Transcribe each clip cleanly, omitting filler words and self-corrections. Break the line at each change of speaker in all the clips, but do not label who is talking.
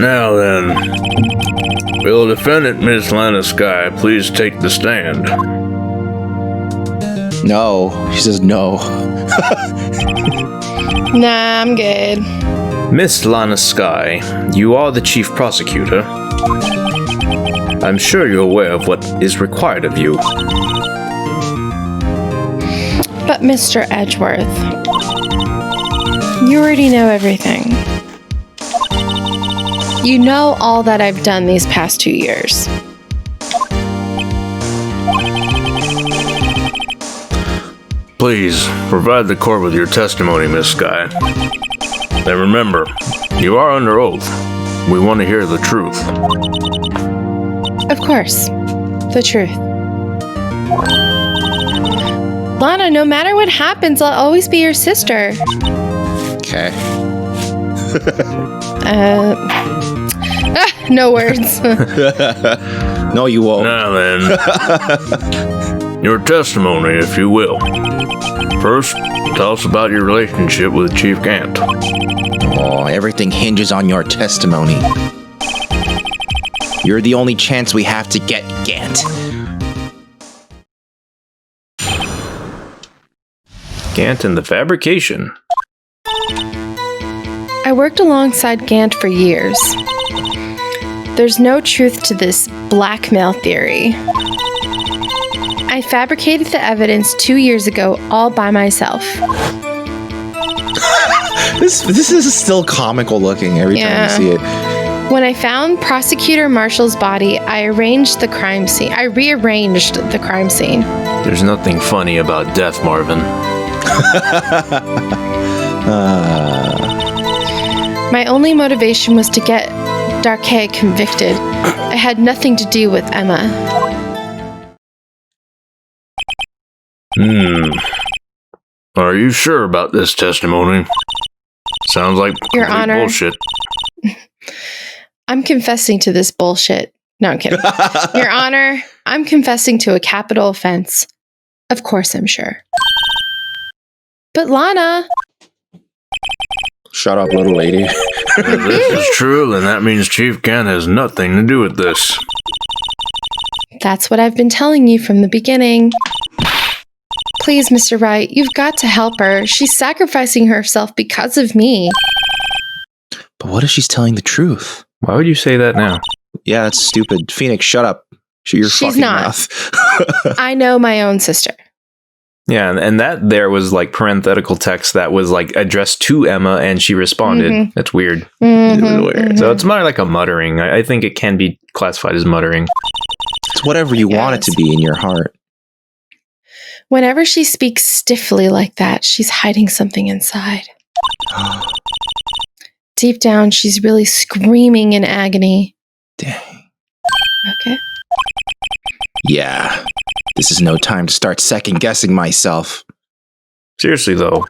Now then, will defendant Miss Lana Sky please take the stand?
No. She says no.
Nah, I'm good.
Miss Lana Sky, you are the chief prosecutor. I'm sure you're aware of what is required of you.
But Mr. Edgeworth, you already know everything. You know all that I've done these past 2 years.
Please, provide the court with your testimony, Miss Sky. And remember, you are under oath. We want to hear the truth.
Of course, the truth. Lana, no matter what happens, I'll always be your sister.
Okay.
No words.
No, you won't.
Now then, your testimony, if you will. First, tell us about your relationship with Chief Gant.
Oh, everything hinges on your testimony. You're the only chance we have to get Gant.
Gant and the fabrication.
I worked alongside Gant for years. There's no truth to this blackmail theory. I fabricated the evidence 2 years ago all by myself.
This is still comical looking every time you see it.
When I found Prosecutor Marshall's body, I rearranged the crime scene.
There's nothing funny about death, Marvin.
My only motivation was to get Darkay convicted. It had nothing to do with Emma.
Are you sure about this testimony? Sounds like
Your
complete
Honor.
bullshit.
I'm confessing to this bullshit. No, I'm kidding. Your Honor, I'm confessing to a capital offense. Of course I'm sure. But Lana...
Shut up, little lady.
If this is true, then that means Chief Gant has nothing to do with this.
That's what I've been telling you from the beginning. Please, Mr. Wright, you've got to help her. She's sacrificing herself because of me.
But what if she's telling the truth?
Why would you say that now?
Yeah, that's stupid. Phoenix, shut up. Shut your
She's
fucking
not.
mouth.
I know my own sister.
Yeah, and that there was like parenthetical text that was like addressed to Emma, and she responded. That's weird. So it's more like a muttering. I think it can be classified as muttering.
It's whatever you want it to be in your heart.
Whenever she speaks stiffly like that, she's hiding something inside. Deep down, she's really screaming in agony.
Dang.
Okay.
Yeah. This is no time to start second-guessing myself.
Seriously, though.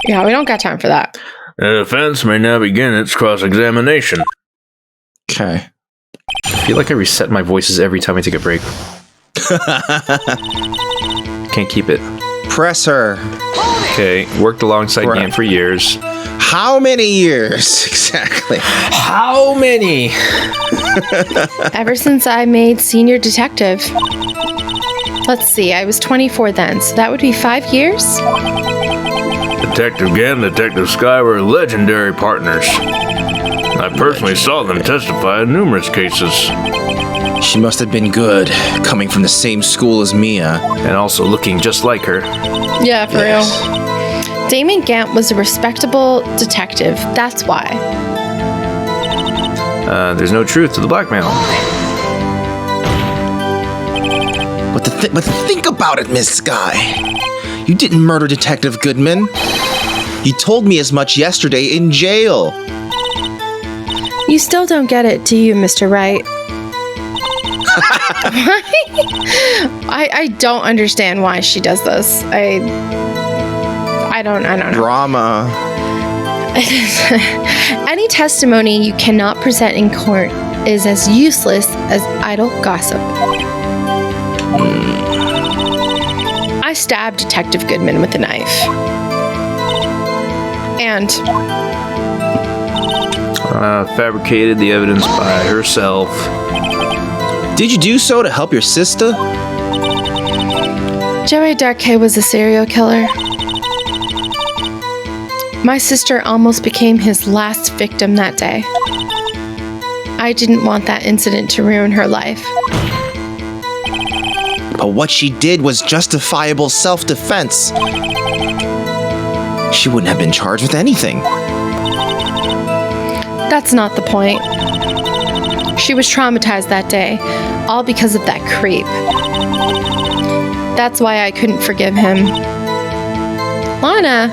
Yeah, we don't got time for that.
The defense may now begin its cross-examination.
Okay.
I feel like I reset my voices every time I take a break. Can't keep it.
Press her.
Okay, worked alongside
Right.
Gant for years.
How many years exactly?
How many?
Ever since I made senior detective. Let's see, I was 24 then, so that would be 5 years?
Detective Gant and Detective Sky were legendary partners. I personally saw them testify in numerous cases.
She must have been good, coming from the same school as Mia.
And also looking just like her.
Yeah, for real. Damon Gant was a respectable detective, that's why.
There's no truth to the blackmail.
But think about it, Miss Sky. You didn't murder Detective Goodman. You told me as much yesterday in jail.
You still don't get it, do you, Mr. Wright? I don't understand why she does this. I don't know.
Drama.
Any testimony you cannot present in court is as useless as idle gossip. I stabbed Detective Goodman with a knife. And
Fabricated the evidence by herself.
Did you do so to help your sister?
Joey Darkay was a serial killer. My sister almost became his last victim that day. I didn't want that incident to ruin her life.
But what she did was justifiable self-defense. She wouldn't have been charged with anything.
That's not the point. She was traumatized that day, all because of that creep. That's why I couldn't forgive him. Lana!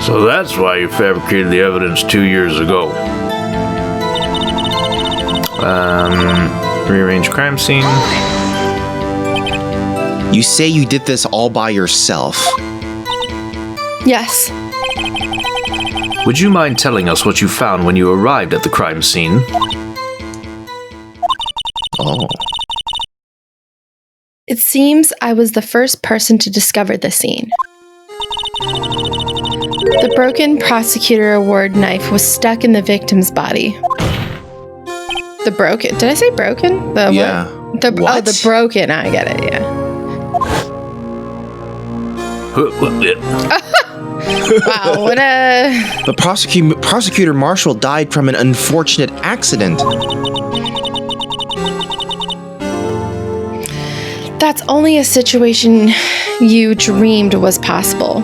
So that's why you fabricated the evidence 2 years ago. Rearrange crime scene.
You say you did this all by yourself.
Yes.
Would you mind telling us what you found when you arrived at the crime scene?
Oh.
It seems I was the first person to discover the scene. The broken prosecutor award knife was stuck in the victim's body. The broken? Did I say broken? The
Yeah.
what? The
What?
Oh, the broken. I get it. Yeah. Wow. What a.
The prosecutor Marshall died from an unfortunate accident.
That's only a situation you dreamed was possible.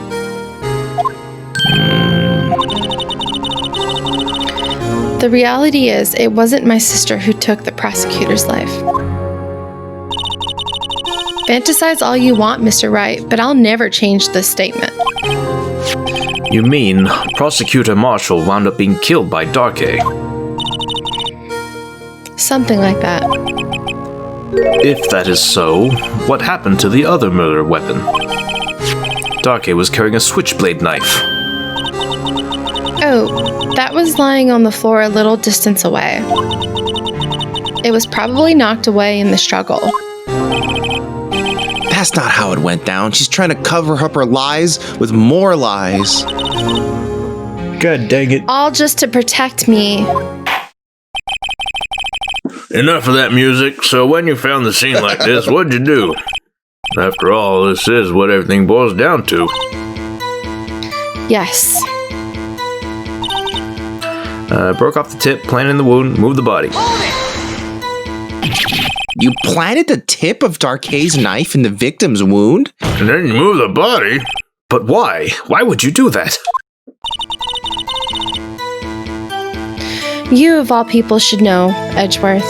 The reality is, it wasn't my sister who took the prosecutor's life. Fantasize all you want, Mr. Wright, but I'll never change this statement.
You mean Prosecutor Marshall wound up being killed by Darkay?
Something like that.
If that is so, what happened to the other murder weapon? Darkay was carrying a switchblade knife.
Oh, that was lying on the floor a little distance away. It was probably knocked away in the struggle.
That's not how it went down. She's trying to cover up her lies with more lies.
God dang it.
All just to protect me.
Enough of that music. So when you found the scene like this, what'd you do? After all, this is what everything boils down to.
Yes.
Broke off the tip, planted the wound, moved the body.
You planted the tip of Darkay's knife in the victim's wound?
And then you moved the body? But why? Why would you do that?
You of all people should know, Edgeworth.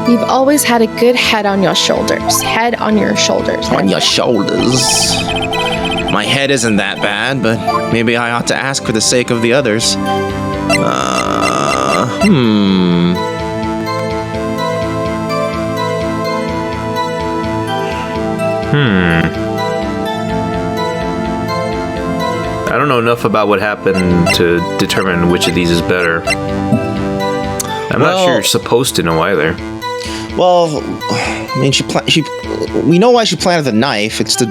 You've always had a good head on your shoulders. Head on your shoulders.
On your shoulders. My head isn't that bad, but maybe I ought to ask for the sake of the others.
I don't know enough about what happened to determine which of these is better. I'm not sure you're supposed to know either.
Well, I mean, we know why she planted the knife. It's to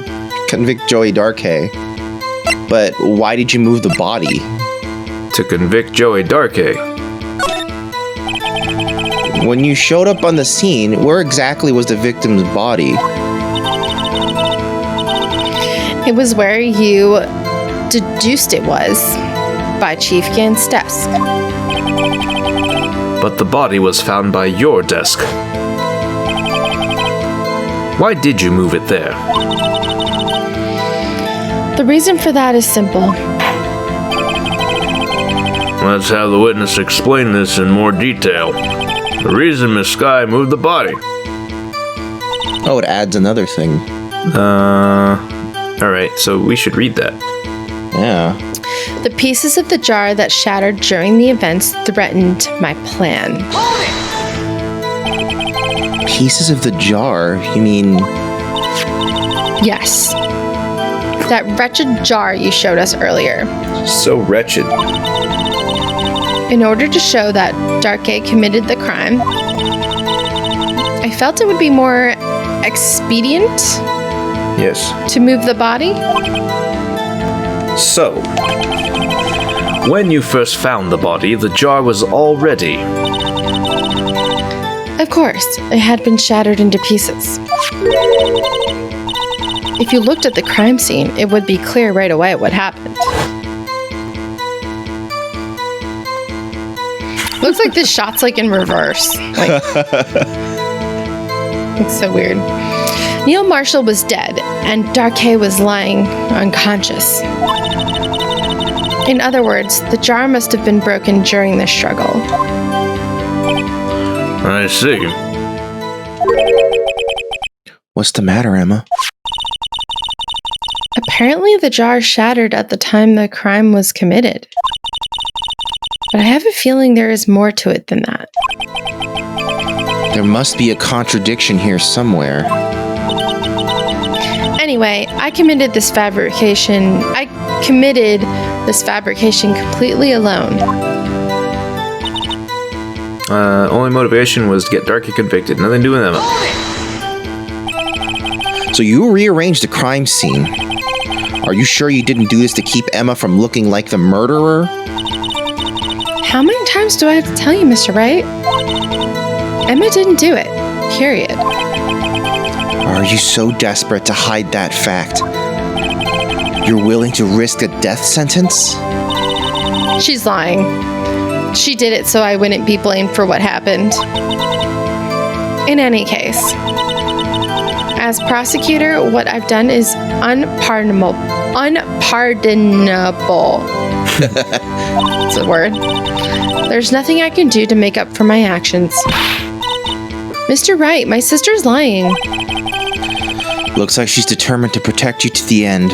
convict Joey Darkay. But why did you move the body?
To convict Joey Darkay.
When you showed up on the scene, where exactly was the victim's body?
It was where you deduced it was, by Chief Gant's desk.
But the body was found by your desk. Why did you move it there?
The reason for that is simple.
Let's have the witness explain this in more detail. The reason Miss Sky moved the body.
Oh, it adds another thing.
Alright, so we should read that.
Yeah.
The pieces of the jar that shattered during the events threatened my plan.
Pieces of the jar? You mean...
Yes. That wretched jar you showed us earlier.
So wretched.
In order to show that Darkay committed the crime, I felt it would be more expedient
Yes.
to move the body.
So, When you first found the body, the jar was all ready.
Of course, it had been shattered into pieces. If you looked at the crime scene, it would be clear right away what happened. Looks like this shot's like in reverse. Like, it's so weird. Neil Marshall was dead, and Darkay was lying unconscious. In other words, the jar must have been broken during the struggle.
I see.
What's the matter, Emma?
Apparently, the jar shattered at the time the crime was committed. But I have a feeling there is more to it than that.
There must be a contradiction here somewhere.
Anyway, I committed this fabrication completely alone.
Only motivation was to get Darky convicted. Nothing to do with Emma.
So you rearranged the crime scene. Are you sure you didn't do this to keep Emma from looking like the murderer?
How many times do I have to tell you, Mr. Wright? Emma didn't do it. Period.
Are you so desperate to hide that fact? You're willing to risk a death sentence?
She's lying. She did it so I wouldn't be blamed for what happened. In any case, as prosecutor, what I've done is unpardonable. Unpardonable. That's a word. There's nothing I can do to make up for my actions. Mr. Wright, my sister's lying.
Looks like she's determined to protect you to the end.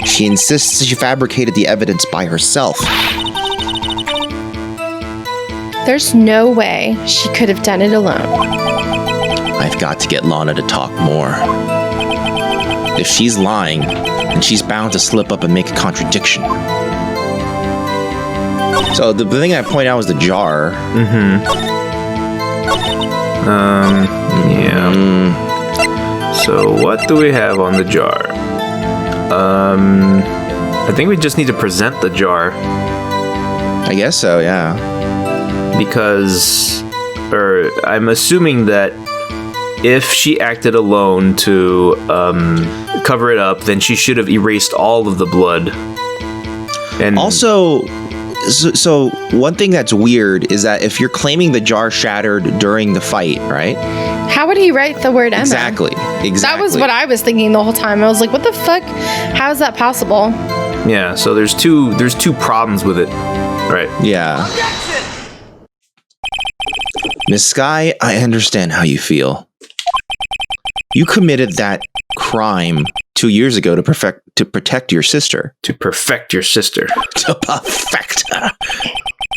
She insists she fabricated the evidence by herself.
There's no way she could have done it alone.
I've got to get Lana to talk more. If she's lying, then she's bound to slip up and make a contradiction. So the thing I point out was the jar.
Yeah. So what do we have on the jar? I think we just need to present the jar.
I guess so, yeah.
Because, I'm assuming that if she acted alone to cover it up, then she should have erased all of the blood. And
also, so one thing that's weird is that if you're claiming the jar shattered during the fight, right?
How would he write the word Emma?
Exactly.
That was what I was thinking the whole time. I was like, what the fuck? How is that possible?
Yeah, so there's two problems with it. Right.
Yeah. Miss Sky, I understand how you feel. You committed that crime 2 years ago to protect your sister.
To perfect your sister.
To perfect her.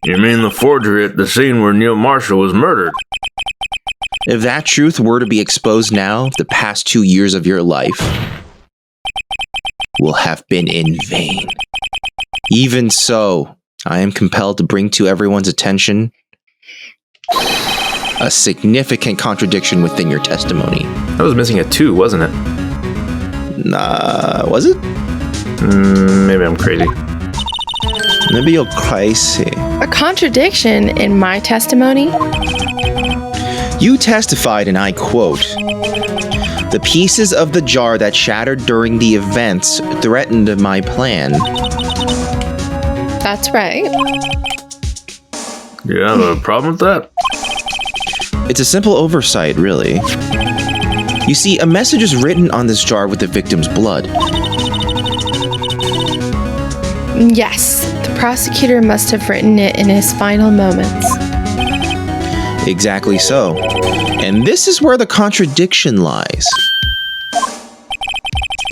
You mean the forgery at the scene where Neil Marshall was murdered?
If that truth were to be exposed now, the past 2 years of your life will have been in vain. Even so, I am compelled to bring to everyone's attention a significant contradiction within your testimony.
I was missing a 2, wasn't it?
Was it?
Maybe I'm crazy.
Maybe you're crazy.
A contradiction in my testimony?
You testified, and I quote, "The pieces of the jar that shattered during the events threatened my plan."
That's right.
You have a problem with that?
It's a simple oversight, really. You see, a message is written on this jar with the victim's blood.
Yes, the prosecutor must have written it in his final moments.
Exactly so. And this is where the contradiction lies.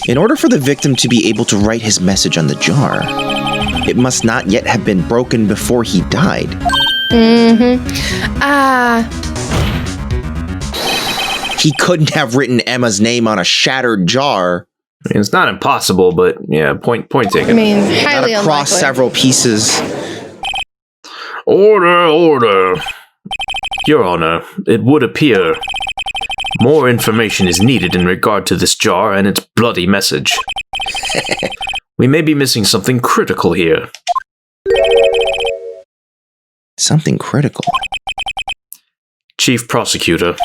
In order for the victim to be able to write his message on the jar, it must not yet have been broken before he died. He couldn't have written Emma's name on a shattered jar.
I mean, it's not impossible, but yeah, point taken.
I mean, highly
across
unlikely.
several pieces.
Order. Your Honor, it would appear more information is needed in regard to this jar and its bloody message. We may be missing something critical here.
Something critical.
Chief Prosecutor,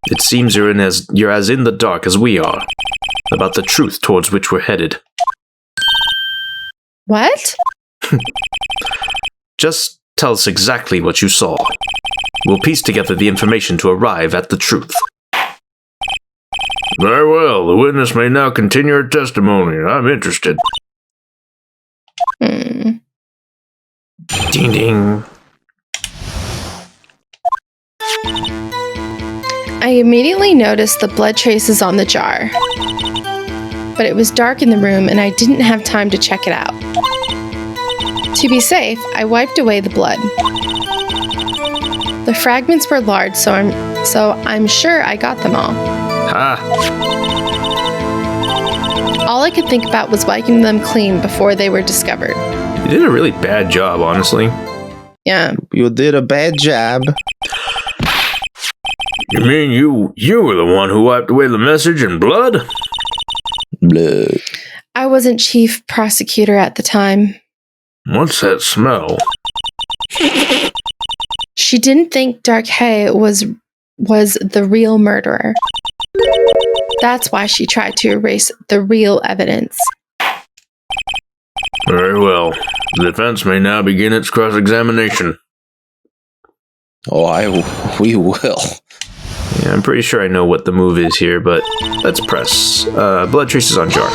it seems you're as in the dark as we are about the truth towards which we're headed.
What?
Just tell us exactly what you saw. We'll piece together the information to arrive at the truth. Very well. The witness may now continue her testimony. I'm interested. Ding ding.
I immediately noticed the blood traces on the jar. But it was dark in the room and I didn't have time to check it out. To be safe, I wiped away the blood. The fragments were large, so I'm sure I got them all. All I could think about was wiping them clean before they were discovered.
You did a really bad job, honestly.
Yeah.
You did a bad job.
You mean you were the one who wiped away the message in blood?
Blood.
I wasn't chief prosecutor at the time.
What's that smell?
She didn't think Dark Hay was the real murderer. That's why she tried to erase the real evidence.
Very well. The defense may now begin its cross-examination.
Oh, we will.
Yeah, I'm pretty sure I know what the move is here, but let's press. Blood traces on jar.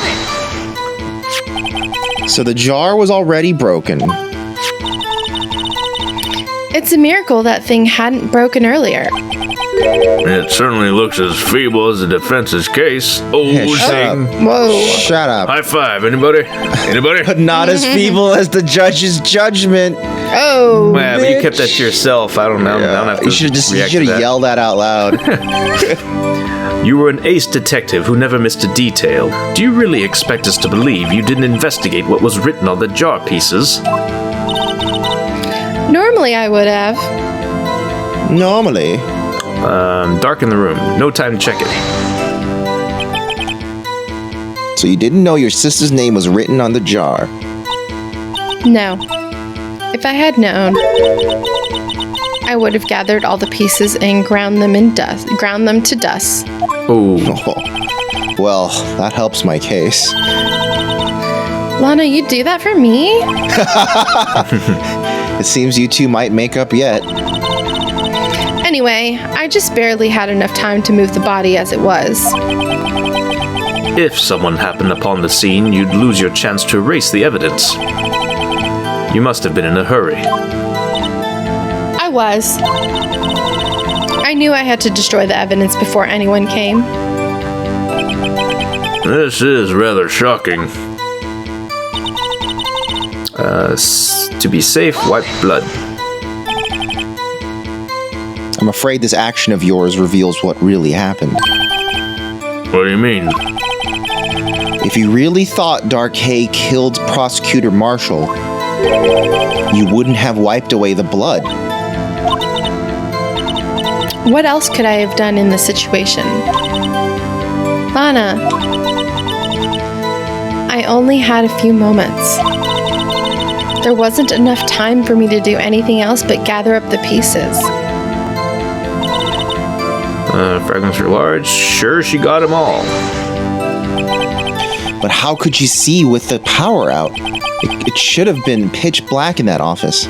So the jar was already broken.
It's a miracle that thing hadn't broken earlier.
It certainly looks as feeble as the defense's case.
Whoa.
Shut up.
High five, anybody? Anybody?
But not as feeble as the judge's judgment.
Oh,
well, but you kept that to yourself. I don't know.
Yeah.
I don't have to
You should have
that.
yelled that out loud.
You were an ace detective who never missed a detail. Do you really expect us to believe you didn't investigate what was written on the jar pieces?
Normally I would have.
Normally.
Dark in the room. No time to check it.
So you didn't know your sister's name was written on the jar?
No. If I had known, I would have gathered all the pieces and ground them to dust.
Oh.
Well, that helps my case.
Lana, you'd do that for me?
It seems you two might make up yet.
Anyway, I just barely had enough time to move the body as it was.
If someone happened upon the scene, you'd lose your chance to erase the evidence. You must have been in a hurry.
I was. I knew I had to destroy the evidence before anyone came.
This is rather shocking. To be safe, wipe blood.
I'm afraid this action of yours reveals what really happened.
What do you mean?
If you really thought Dark Hay killed Prosecutor Marshall, you wouldn't have wiped away the blood.
What else could I have done in the situation? Lana, I only had a few moments. There wasn't enough time for me to do anything else but gather up the pieces.
Fragments are large. Sure, she got them all.
But how could you see with the power out? It should have been pitch black in that office.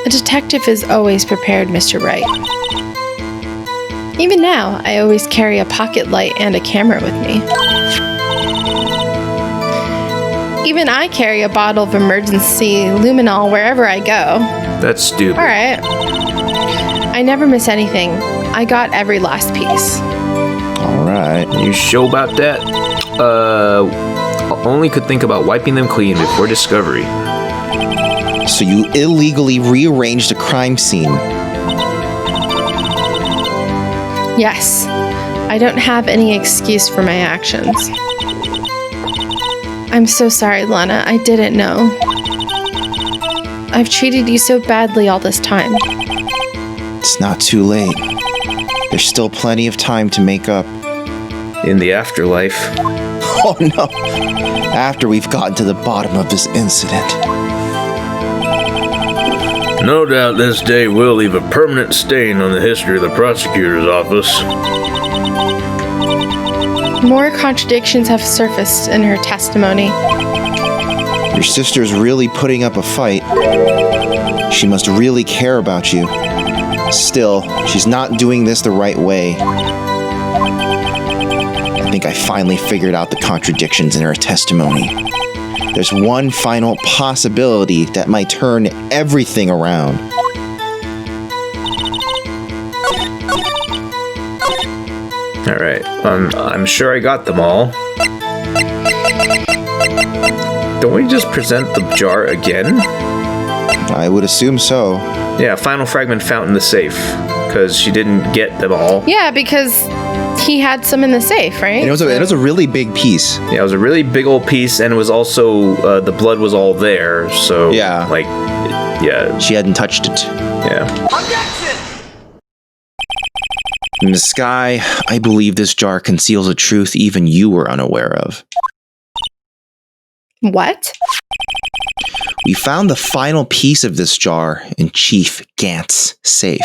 A detective is always prepared, Mr. Wright. Even now, I always carry a pocket light and a camera with me. Even I carry a bottle of emergency luminol wherever I go.
That's stupid.
All right. I never miss anything. I got every last piece.
All right.
You sure about that? Only could think about wiping them clean before discovery.
So you illegally rearranged a crime scene.
Yes. I don't have any excuse for my actions. I'm so sorry, Lana. I didn't know. I've treated you so badly all this time.
It's not too late. There's still plenty of time to make up.
In the afterlife.
Oh no. After we've gotten to the bottom of this incident.
No doubt this day will leave a permanent stain on the history of the prosecutor's office.
More contradictions have surfaced in her testimony.
Your sister's really putting up a fight. She must really care about you. Still, she's not doing this the right way. I think I finally figured out the contradictions in her testimony. There's one final possibility that might turn everything around.
Alright, I'm sure I got them all. Don't we just present the jar again?
I would assume so.
Yeah, final fragment found in the safe. Because she didn't get them all.
Yeah, because he had some in the safe, right?
And it was a really big piece.
Yeah, it was a really big old piece, and it was also, the blood was all there, so...
Yeah.
Like, yeah.
She hadn't touched it.
Yeah.
Miss Sky, I believe this jar conceals a truth even you were unaware of.
What?
We found the final piece of this jar in Chief Gant's safe.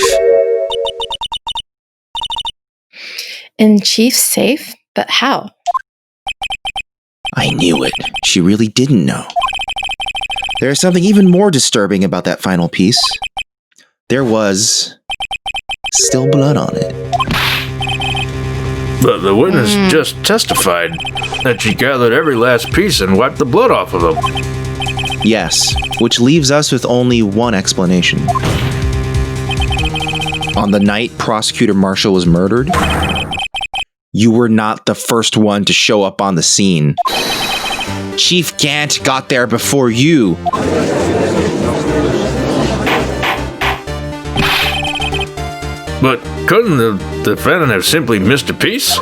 In Chief's safe? But how?
I knew it. She really didn't know. There's something even more disturbing about that final piece. There was still blood on it.
But the witness just testified that she gathered every last piece and wiped the blood off of them.
Yes, which leaves us with only one explanation. On the night Prosecutor Marshall was murdered, you were not the first one to show up on the scene. Chief Gant got there before you.
But couldn't the defendant have simply missed a piece?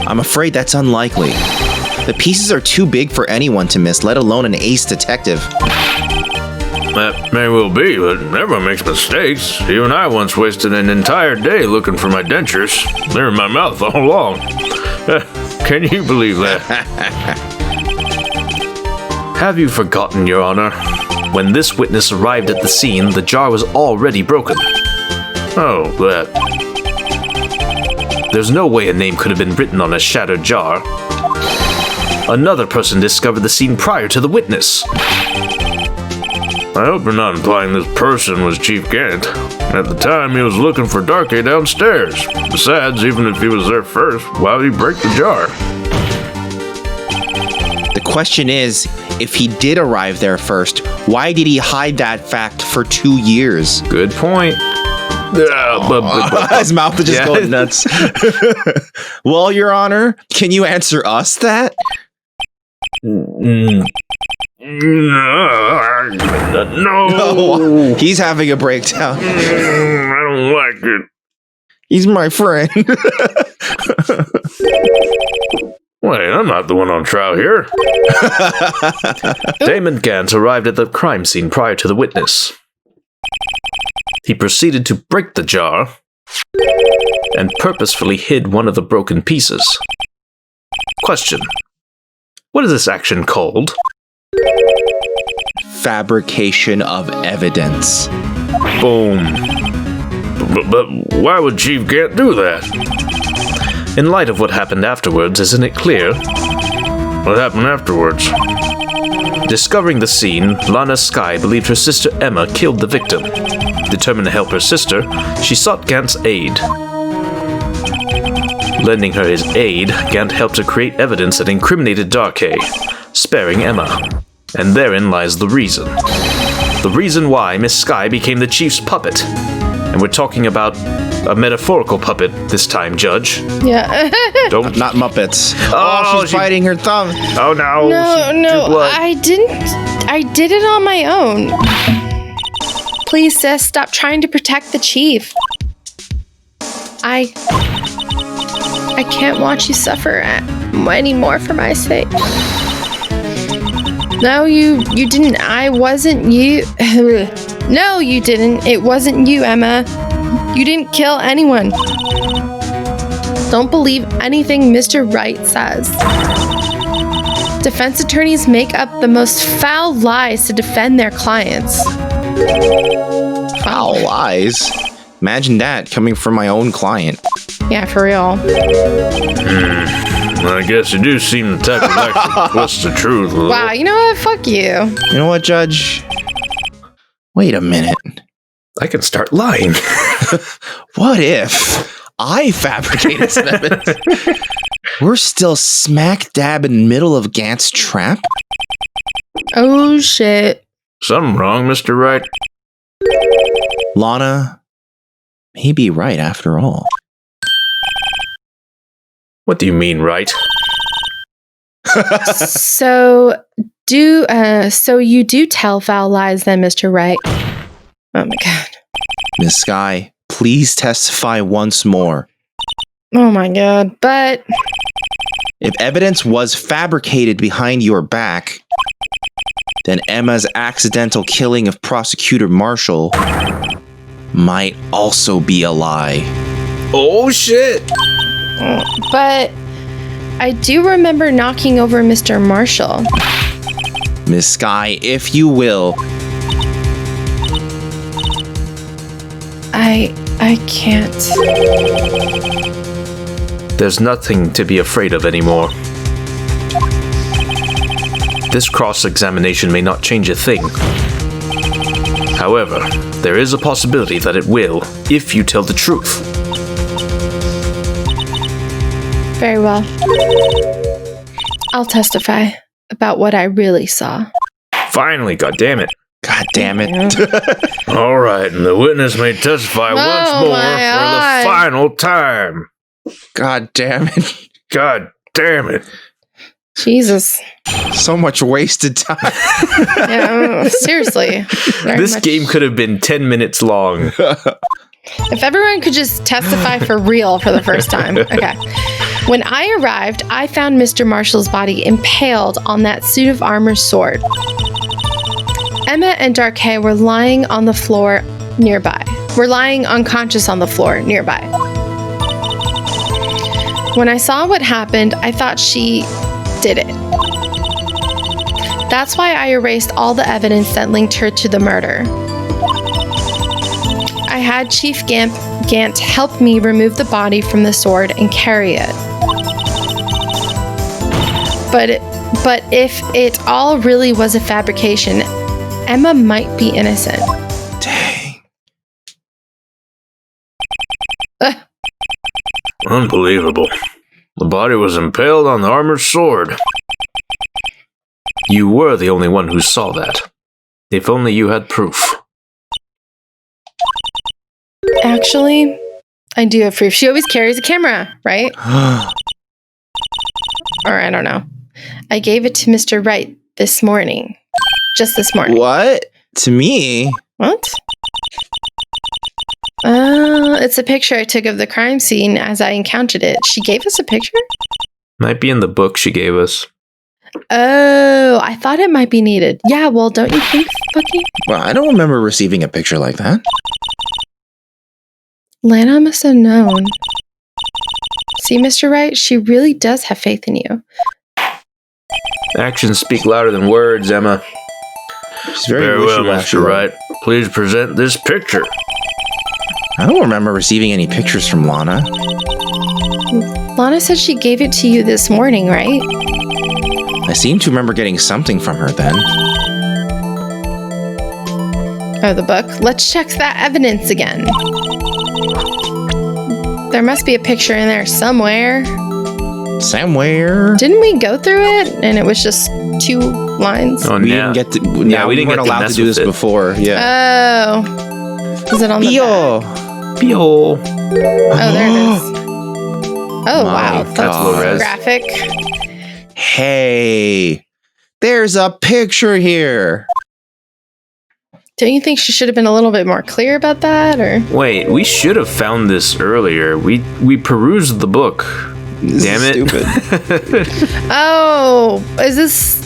I'm afraid that's unlikely. The pieces are too big for anyone to miss, let alone an ace detective.
That may well be, but everyone makes mistakes. Even I once wasted an entire day looking for my dentures. They're in my mouth all along. Can you believe that? Have you forgotten, Your Honor? When this witness arrived at the scene, the jar was already broken. Oh, that. There's no way a name could have been written on a shattered jar. Another person discovered the scene prior to the witness. I hope you're not implying this person was Chief Gant. At the time, he was looking for Darky downstairs. Besides, even if he was there first, why would he break the jar?
The question is, if he did arrive there first, why did he hide that fact for 2 years?
Good point.
His mouth is just going nuts. Well, Your Honor, can you answer us that?
No.
No. He's having a breakdown.
I don't like it.
He's my friend.
Wait, I'm not the one on trial here. Damon Gant arrived at the crime scene prior to the witness. He proceeded to break the jar and purposefully hid one of the broken pieces. Question: what is this action called?
Fabrication of evidence.
Boom. But why would Chief Gant do that? In light of what happened afterwards, isn't it clear? What happened afterwards? Discovering the scene, Lana Skye believed her sister Emma killed the victim. Determined to help her sister, she sought Gant's aid. Lending her his aid, Gant helped her create evidence that incriminated Darkay, sparing Emma. And therein lies the reason. The reason why Miss Skye became the chief's puppet. And we're talking about a metaphorical puppet this time, Judge.
Yeah.
Don't not Muppets.
Oh,
she's biting her thumb.
Oh no.
No, I didn't. I did it on my own. Please, sis, stop trying to protect the chief. I can't watch you suffer anymore for my sake. No, you didn't. I wasn't you. No, you didn't. It wasn't you, Emma. You didn't kill anyone. Don't believe anything Mr. Wright says. Defense attorneys make up the most foul lies to defend their clients.
Foul lies? Imagine that coming from my own client.
Yeah, for real.
I guess you do seem the type of like to twist the truth.
Wow, you know what? Fuck you.
You know what, Judge? Wait a minute.
I can start lying.
What if I fabricated some evidence? We're still smack dab in the middle of Gant's trap?
Oh, shit.
Something wrong, Mr. Wright?
Lana may be right after all.
What do you mean, right?
So you do tell foul lies then, Mr. Wright? Oh my god.
Miss Sky, please testify once more.
Oh my god. But
if evidence was fabricated behind your back, then Emma's accidental killing of Prosecutor Marshall might also be a lie.
Oh shit!
But I do remember knocking over Mr. Marshall.
Miss Sky, if you will.
I can't.
There's nothing to be afraid of anymore. This cross-examination may not change a thing. However, there is a possibility that it will, if you tell the truth.
Very well. I'll testify about what I really saw.
Finally, goddammit.
God damn it.
All right, and the witness may testify once more for the final time.
God damn it.
God damn it.
Jesus.
So much wasted time.
Yeah, seriously.
This game could have been 10 minutes long.
If everyone could just testify for real for the first time. Okay. When I arrived, I found Mr. Marshall's body impaled on that suit of armor sword. Emma and Darkay were lying on the floor nearby. Were lying unconscious on the floor nearby. When I saw what happened, I thought she did it. That's why I erased all the evidence that linked her to the murder. I had Chief Gant help me remove the body from the sword and carry it. But if it all really was a fabrication, Emma might be innocent.
Dang.
Unbelievable. The body was impaled on the armored sword. You were the only one who saw that. If only you had proof.
Actually, I do have proof. She always carries a camera, right? Or I don't know. I gave it to Mr. Wright this morning. Just this morning.
What? To me?
What? It's a picture I took of the crime scene as I encountered it. She gave us a picture?
Might be in the book she gave us.
Oh, I thought it might be needed. Yeah, well, don't you think, Bucky?
Well, I don't remember receiving a picture like that.
Lana must have known. See, Mr. Wright, she really does have faith in you.
Actions speak louder than words, Emma.
She's very
well,
wishy-washy.
Mr. Wright. Please present this picture.
I don't remember receiving any pictures from Lana.
Lana said she gave it to you this morning, right?
I seem to remember getting something from her then.
Oh, the book? Let's check that evidence again. There must be a picture in there somewhere.
Somewhere.
Didn't we go through it and it was just 2 lines?
Oh,
We didn't get to. We weren't allowed to do this before. Yeah.
Oh. Is it on the back?
Pio.
Oh, there it is. Oh, wow.
My
That's
low res.
graphic.
Hey, there's a picture here.
Don't you think she should have been a little bit more clear about that? Or
Wait, we should have found this earlier. We perused the book.
This
Damn
is
it.
stupid.
Oh, is this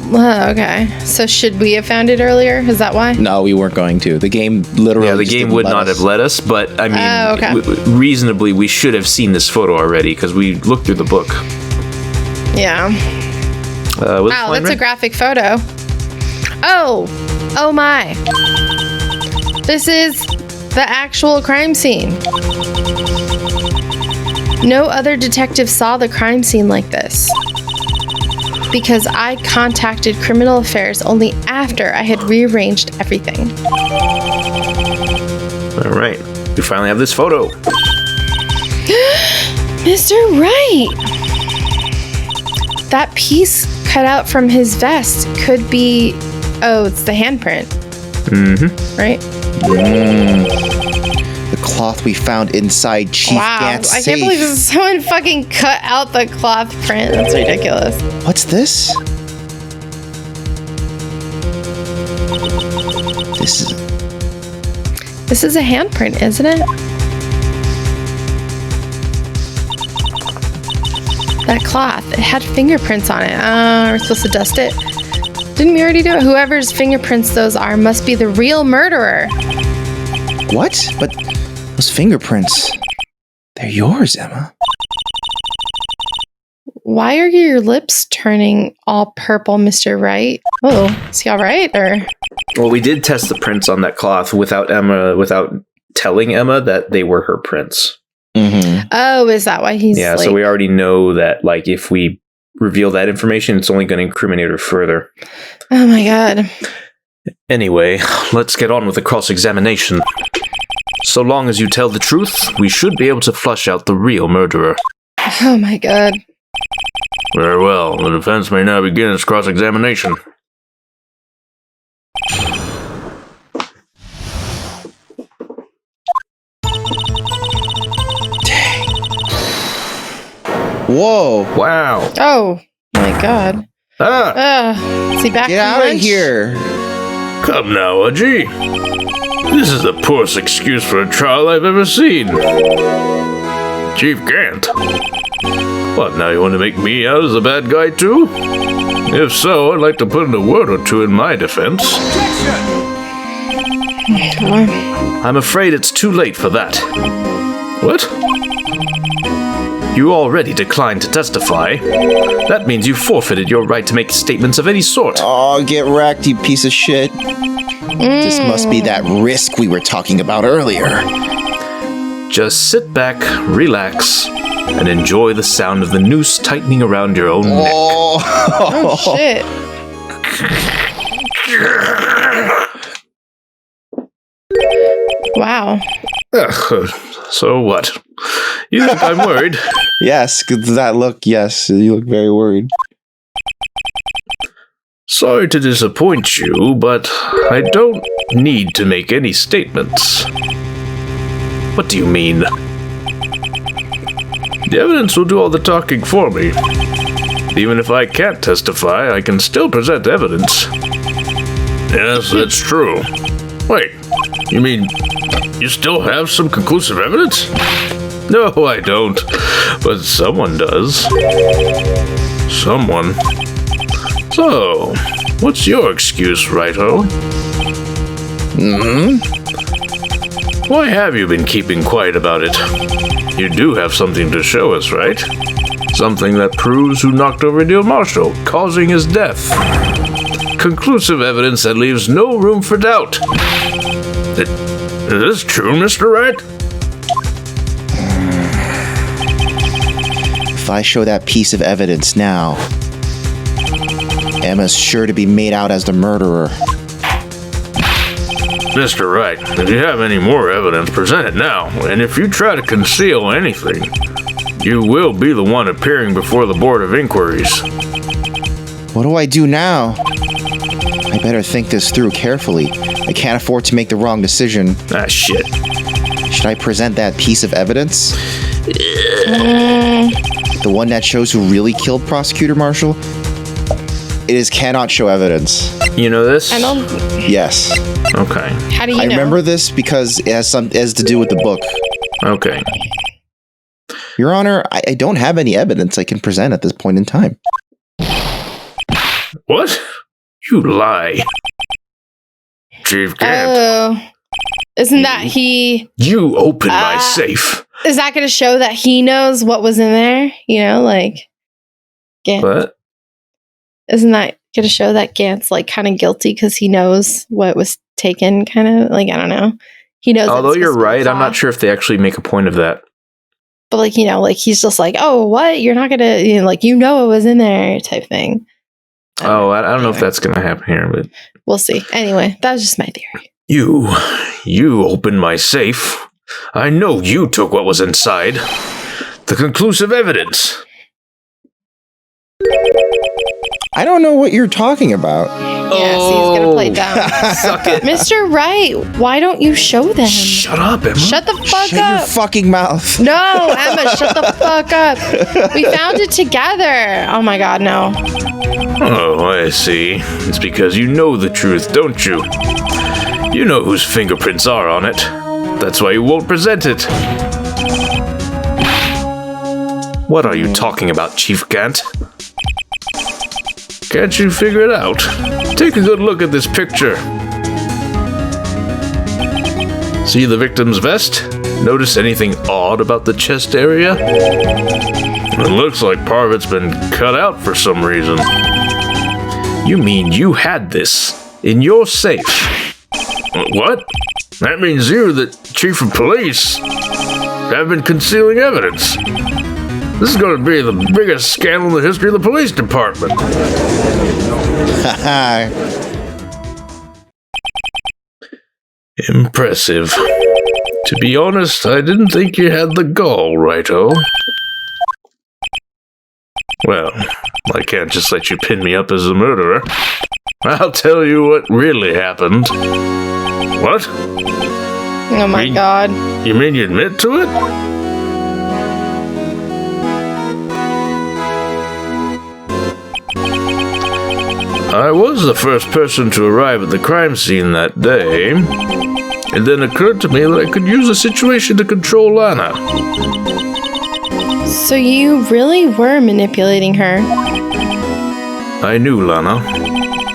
Okay. So should we have found it earlier? Is that why?
No, we weren't going to. The game literally.
Yeah, the
just
game
didn't
would
let
not
us.
have let us, but I mean,
okay.
Reasonably, we should have seen this photo already because we looked through the book.
Yeah. Wow, that's a graphic photo. Oh my. This is the actual crime scene. No other detective saw the crime scene like this. Because I contacted Criminal Affairs only after I had rearranged everything.
All right. We finally have this photo.
Mr. Wright! That piece cut out from his vest could be... Oh, it's the handprint.
Mm-hmm.
Right?
The cloth we found inside Chief Gant's
I
safe.
can't believe someone fucking cut out the cloth print. That's ridiculous.
What's this?
This is a handprint, isn't it? That cloth, it had fingerprints on it. We're supposed to dust it? Didn't we already do it? Whoever's fingerprints those are must be the real murderer.
What? But those fingerprints, they're yours, Emma.
Why are your lips turning all purple, Mr. Wright? Oh, is he all right? Or
Well, we did test the prints on that cloth without telling Emma that they were her prints.
Mm-hmm.
oh, is that why he's
Yeah,
like,
so we already know that, like, if we reveal that information, it's only going to incriminate her further.
oh my god.
Anyway, let's get on with the cross-examination. So long as you tell the truth, we should be able to flush out the real murderer.
Oh my god.
Very well, the defense may now begin its cross-examination.
Whoa!
Wow.
Oh my god. Is he back
Get
from
out of
lunch?
here!
Come now, Aji. This is the poorest excuse for a trial I've ever seen. Chief Gant. What, now you want to make me out as a bad guy too? If so, I'd like to put in a word or two in my defense. I'm afraid it's too late for that. What? You already declined to testify. That means you forfeited your right to make statements of any sort.
Oh, get wrecked, you piece of shit. This must be that risk we were talking about earlier.
Just sit back, relax, and enjoy the sound of the noose tightening around your own neck.
Oh shit. Wow.
Ugh, so what? You think I'm worried?
Yes, 'cause that look, yes, you look very worried.
Sorry to disappoint you, but I don't need to make any statements. What do you mean? The evidence will do all the talking for me. Even if I can't testify, I can still present evidence. Yes, that's true. Wait, you mean you still have some conclusive evidence? No, I don't. But someone does. Someone. So, what's your excuse, Righto? Why have you been keeping quiet about it? You do have something to show us, right? Something that proves who knocked over Neil Marshall, causing his death. Conclusive evidence that leaves no room for doubt. Is this true, Mr. Wright?
If I show that piece of evidence now, Emma's sure to be made out as the murderer.
Mr. Wright, if you have any more evidence, present it now. And if you try to conceal anything, you will be the one appearing before the Board of Inquiries.
What do I do now? I better think this through carefully. I can't afford to make the wrong decision.
Ah, shit.
Should I present that piece of evidence? The one that shows who really killed Prosecutor Marshall? It is cannot show evidence.
You know this?
I don't.
Yes.
Okay.
How do you know?
I remember this because it has to do with the book.
Okay.
Your Honor, I don't have any evidence I can present at this point in time.
What? You lie. Chief Gant.
Oh. Isn't that he...
You opened my safe.
Is that going to show that he knows what was in there? You know, like... Gant.
What?
Isn't that going to show that Gant's, like, kind of guilty because he knows what was taken, kind of? Like, I don't know. He knows...
Although you're right, I'm not sure if they actually make a point of that.
But, like, you know, like, he's just like, oh, what? You're not going to... You know, like, you know what was in there type thing.
I don't know if that's going to happen here, but...
We'll see. Anyway, that was just my theory.
You opened my safe. I know you took what was inside. The conclusive evidence.
I don't know what you're talking about.
Yeah, see, he's gonna play dumb.
Suck it.
Mr. Wright, why don't you show them?
Shut up, Emma.
Shut the fuck
Shut
up.
your fucking mouth.
No, Emma, shut the fuck up. We found it together. Oh my god, no.
Oh, I see. It's because you know the truth, don't you? You know whose fingerprints are on it. That's why you won't present it. What are you talking about, Chief Gant? Can't you figure it out? Take a good look at this picture. See the victim's vest? Notice anything odd about the chest area? It looks like part of it's been cut out for some reason. You mean you had this in your safe? What? That means you, the chief of police, have been concealing evidence. This is going to be the biggest scandal in the history of the police department. Impressive. To be honest, I didn't think you had the gall, Righto. Well, I can't just let you pin me up as a murderer. I'll tell you what really happened. What?
Oh my god.
You mean you admit to it? I was the first person to arrive at the crime scene that day. It then occurred to me that I could use the situation to control Lana.
So you really were manipulating her?
I knew Lana.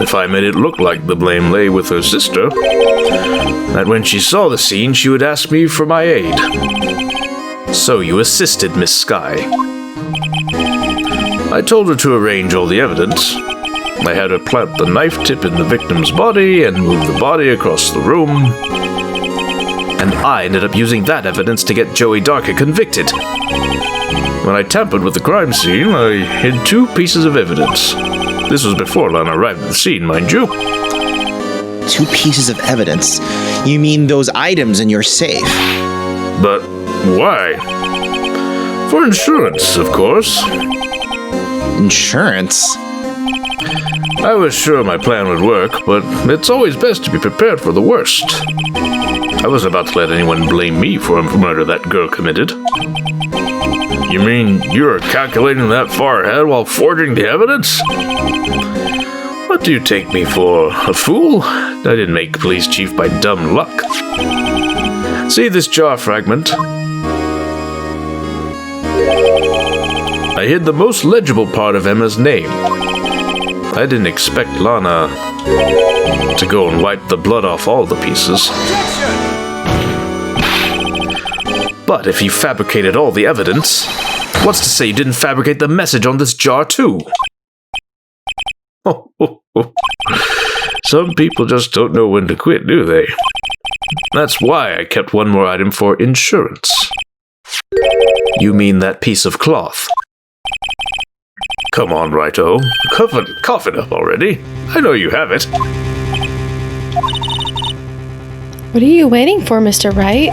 If I made it look like the blame lay with her sister, that when she saw the scene, she would ask me for my aid. So you assisted Miss Sky. I told her to arrange all the evidence. I had her plant the knife tip in the victim's body and move the body across the room. And I ended up using that evidence to get Joey Darker convicted. When I tampered with the crime scene, I hid 2 pieces of evidence. This was before Lana arrived at the scene, mind you.
2 pieces of evidence? You mean those items in your safe?
But why? For insurance, of course.
Insurance?
I was sure my plan would work, but it's always best to be prepared for the worst. I wasn't about to let anyone blame me for a murder that girl committed. You mean you were calculating that far ahead while forging the evidence? What do you take me for, a fool? I didn't make police chief by dumb luck. See this jar fragment? I hid the most legible part of Emma's name. I didn't expect Lana to go and wipe the blood off all the pieces. But if you fabricated all the evidence, what's to say you didn't fabricate the message on this jar too? Some people just don't know when to quit, do they? That's why I kept one more item for insurance. You mean that piece of cloth? Come on, Righto. Cough it up already. I know you have it.
What are you waiting for, Mr. Wright?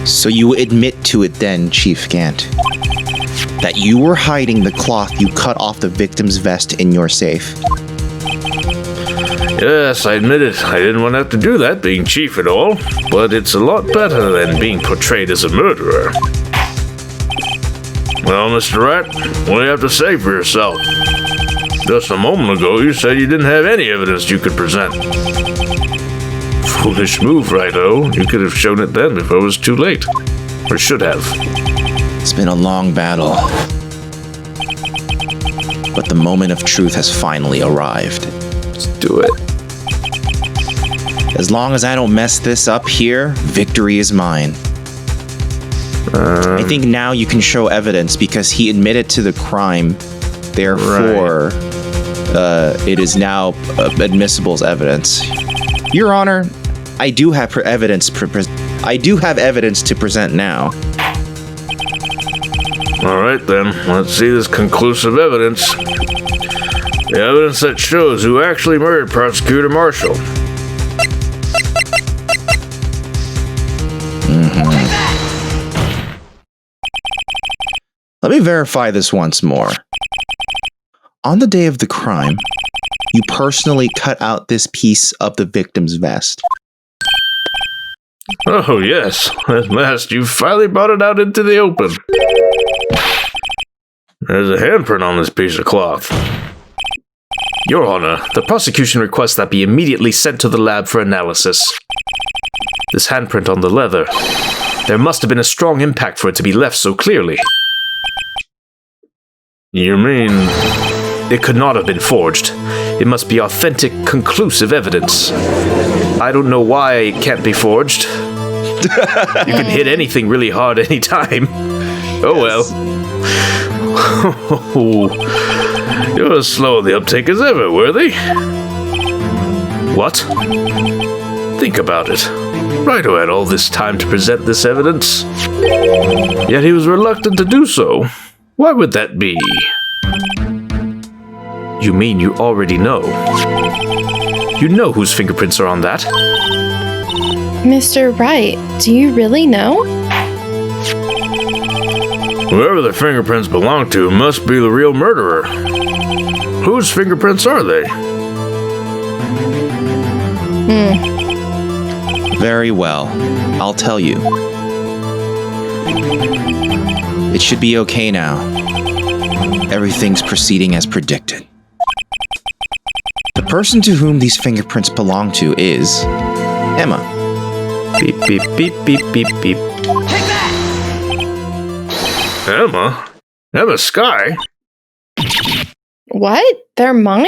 So you admit to it then, Chief Gant, that you were hiding the cloth you cut off the victim's vest in your safe.
Yes, I admit it. I didn't want to have to do that, being chief and all, but it's a lot better than being portrayed as a murderer. Well, Mr. Wright, what do you have to say for yourself? Just a moment ago, you said you didn't have any evidence you could present. Foolish move, Righto. You could have shown it then before it was too late. Or should have.
It's been a long battle. But the moment of truth has finally arrived.
Let's do it.
As long as I don't mess this up here, victory is mine. I think now you can show evidence because he admitted to the crime. Therefore, it is now admissible as evidence. Your Honor, I do have evidence to present now.
All right, then. Let's see this conclusive evidence. The evidence that shows who actually murdered Prosecutor Marshall.
Let me verify this once more. On the day of the crime, you personally cut out this piece of the victim's vest.
Oh, yes. At last, you finally brought it out into the open. There's a handprint on this piece of cloth.
Your Honor, the prosecution requests that be immediately sent to the lab for analysis. This handprint on the leather. There must have been a strong impact for it to be left so clearly.
You mean...
It could not have been forged. It must be authentic, conclusive evidence. I don't know why it can't be forged. You can hit anything really hard anytime. Oh well.
You're as slow on the uptake as ever, Worthy.
What?
Think about it. Wright had all this time to present this evidence. Yet he was reluctant to do so. Why would that be?
You mean you already know? You know whose fingerprints are on that?
Mr. Wright, do you really know?
Whoever the fingerprints belong to must be the real murderer. Whose fingerprints are they?
Very well. I'll tell you. It should be okay now. Everything's proceeding as predicted. The person to whom these fingerprints belong to is Emma.
Beep, beep, beep, beep, beep, beep.
Emma? Emma Sky?
What? They're mine?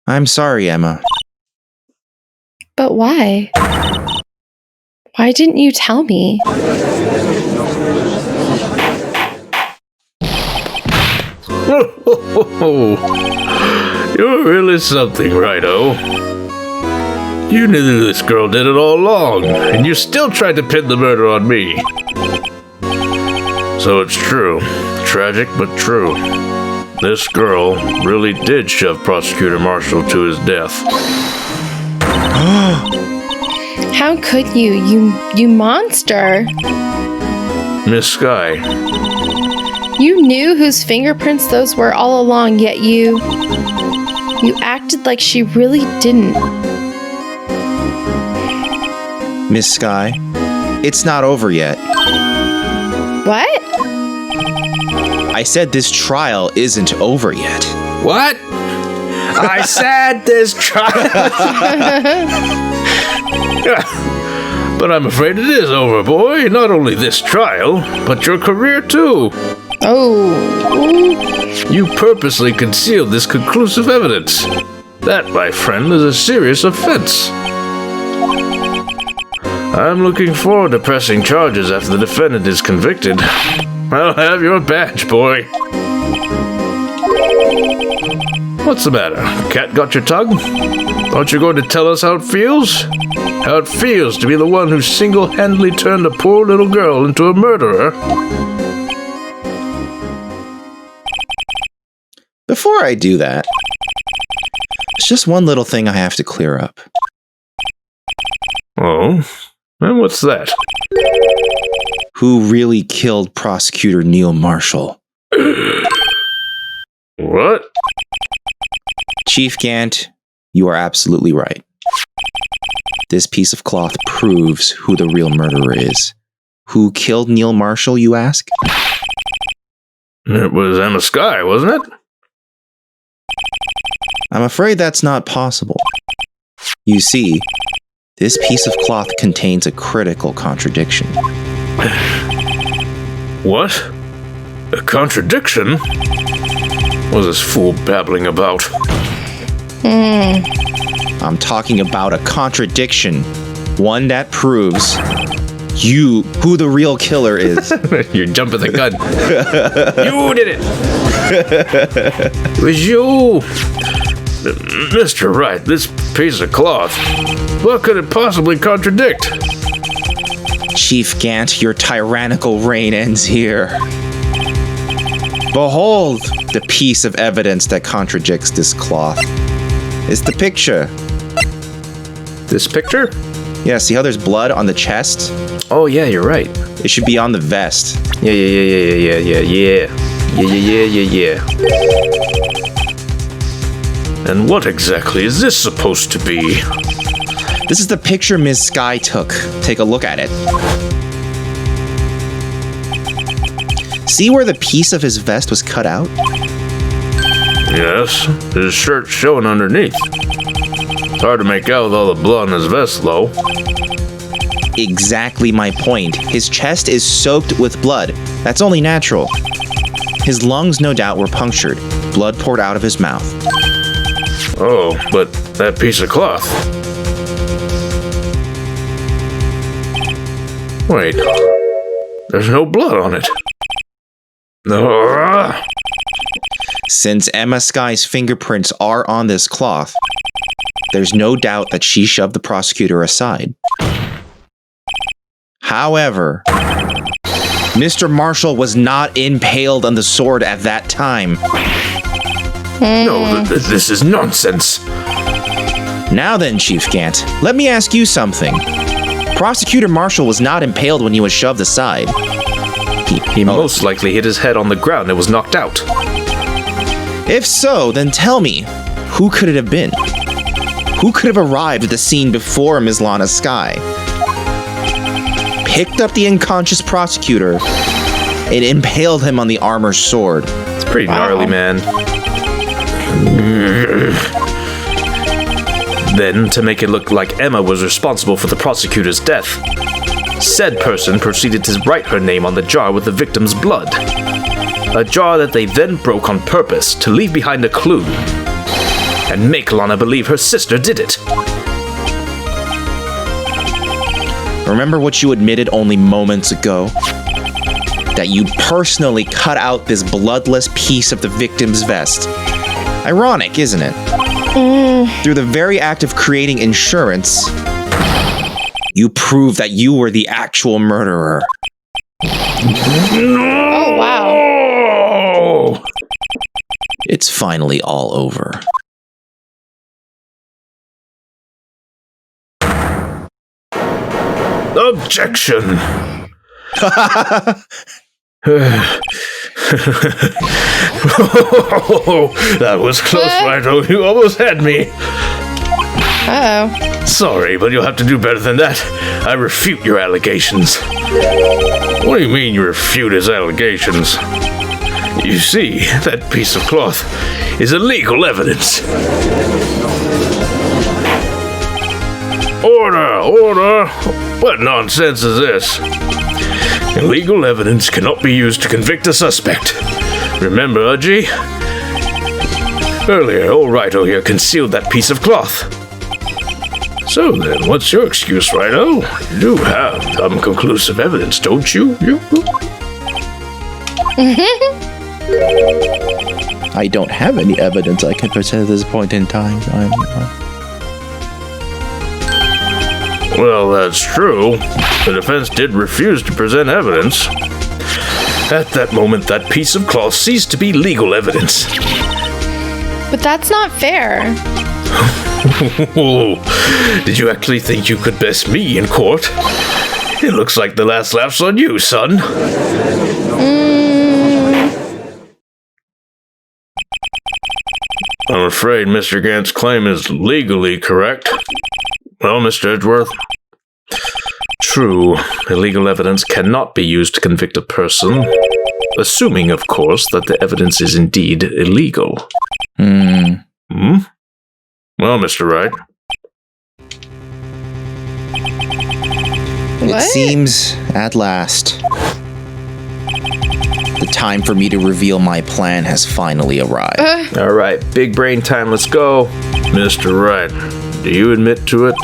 I'm sorry, Emma.
But why? Why didn't you tell me?
You're really something, Righto. You knew this girl did it all along, and you still tried to pin the murder on me. So it's true. Tragic, but true. This girl really did shove Prosecutor Marshall to his death.
How could you monster?
Miss Sky,
You knew whose fingerprints those were all along, yet you acted like she really didn't.
Miss Sky, it's not over yet.
What?
I said this trial isn't over yet.
What? I said this trial.
but I'm afraid it is over, boy. Not only this trial, but your career too.
Oh.
You purposely concealed this conclusive evidence. That, my friend, is a serious offense. I'm looking forward to pressing charges after the defendant is convicted. I'll have your badge, boy. What's the matter? Cat got your tongue? Aren't you going to tell us how it feels? How it feels to be the one who single-handedly turned a poor little girl into a murderer?
Before I do that, there's just one little thing I have to clear up.
Oh? And what's that?
Who really killed Prosecutor Neil Marshall?
What?
Chief Gant, you are absolutely right. This piece of cloth proves who the real murderer is. Who killed Neil Marshall, you ask?
It was Emma Sky, wasn't it?
I'm afraid that's not possible. You see, this piece of cloth contains a critical contradiction.
What? A contradiction? What's this fool babbling about?
I'm talking about a contradiction. One that proves who the real killer is.
You're jumping the gun. You did it! It was you! Mr. Wright, this piece of cloth, what could it possibly contradict?
Chief Gant, your tyrannical reign ends here. Behold the piece of evidence that contradicts this cloth. It's the picture.
This picture?
Yeah, see how there's blood on the chest?
Oh, yeah, you're right.
It should be on the vest.
Yeah.
And what exactly is this supposed to be?
This is the picture Ms. Sky took. Take a look at it. See where the piece of his vest was cut out?
Yes, his shirt's showing underneath. It's hard to make out with all the blood on his vest, though.
Exactly my point. His chest is soaked with blood. That's only natural. His lungs, no doubt, were punctured. Blood poured out of his mouth.
Oh, but that piece of cloth. Wait, there's no blood on it. No.
Since Emma Sky's fingerprints are on this cloth, there's no doubt that she shoved the prosecutor aside. However, Mr. Marshall was not impaled on the sword at that time.
No, this is nonsense.
Now then, Chief Gant, let me ask you something. Prosecutor Marshall was not impaled when he was shoved aside.
He most likely hit his head on the ground and was knocked out.
If so, then tell me, who could it have been? Who could have arrived at the scene before Ms. Lana Sky? Picked up the unconscious prosecutor and impaled him on the armor's sword.
It's pretty gnarly, man. Then, to make it look like Emma was responsible for the prosecutor's death, said person proceeded to write her name on the jar with the victim's blood. A jar that they then broke on purpose to leave behind a clue and make Lana believe her sister did it.
Remember what you admitted only moments ago? That you personally cut out this bloodless piece of the victim's vest. Ironic, isn't it? Through the very act of creating insurance, you prove that you were the actual murderer.
Oh, wow.
It's finally all over.
Objection! That was close, Wright. Oh, you almost had me.
Uh-oh.
Sorry, but you'll have to do better than that. I refute your allegations. What do you mean you refute his allegations? You see, that piece of cloth is illegal evidence. Order! Order! What nonsense is this? Illegal evidence cannot be used to convict a suspect. Remember, Udgy? Earlier, old Righto here concealed that piece of cloth. So then, what's your excuse, Righto? You do have some conclusive evidence, don't you?
I don't have any evidence I can present at this point in time.
Well, that's true. The defense did refuse to present evidence. At that moment, that piece of cloth ceased to be legal evidence.
But that's not fair.
Did you actually think you could best me in court? It looks like the last laugh's on you, son. I'm afraid Mr. Gant's claim is legally correct. Well, Mr. Edgeworth?
True, illegal evidence cannot be used to convict a person, assuming, of course, that the evidence is indeed illegal.
Well, Mr. Wright?
It seems, at last, the time for me to reveal my plan has finally arrived.
All right, big brain time. Let's go.
Mr. Wright, do you admit to it?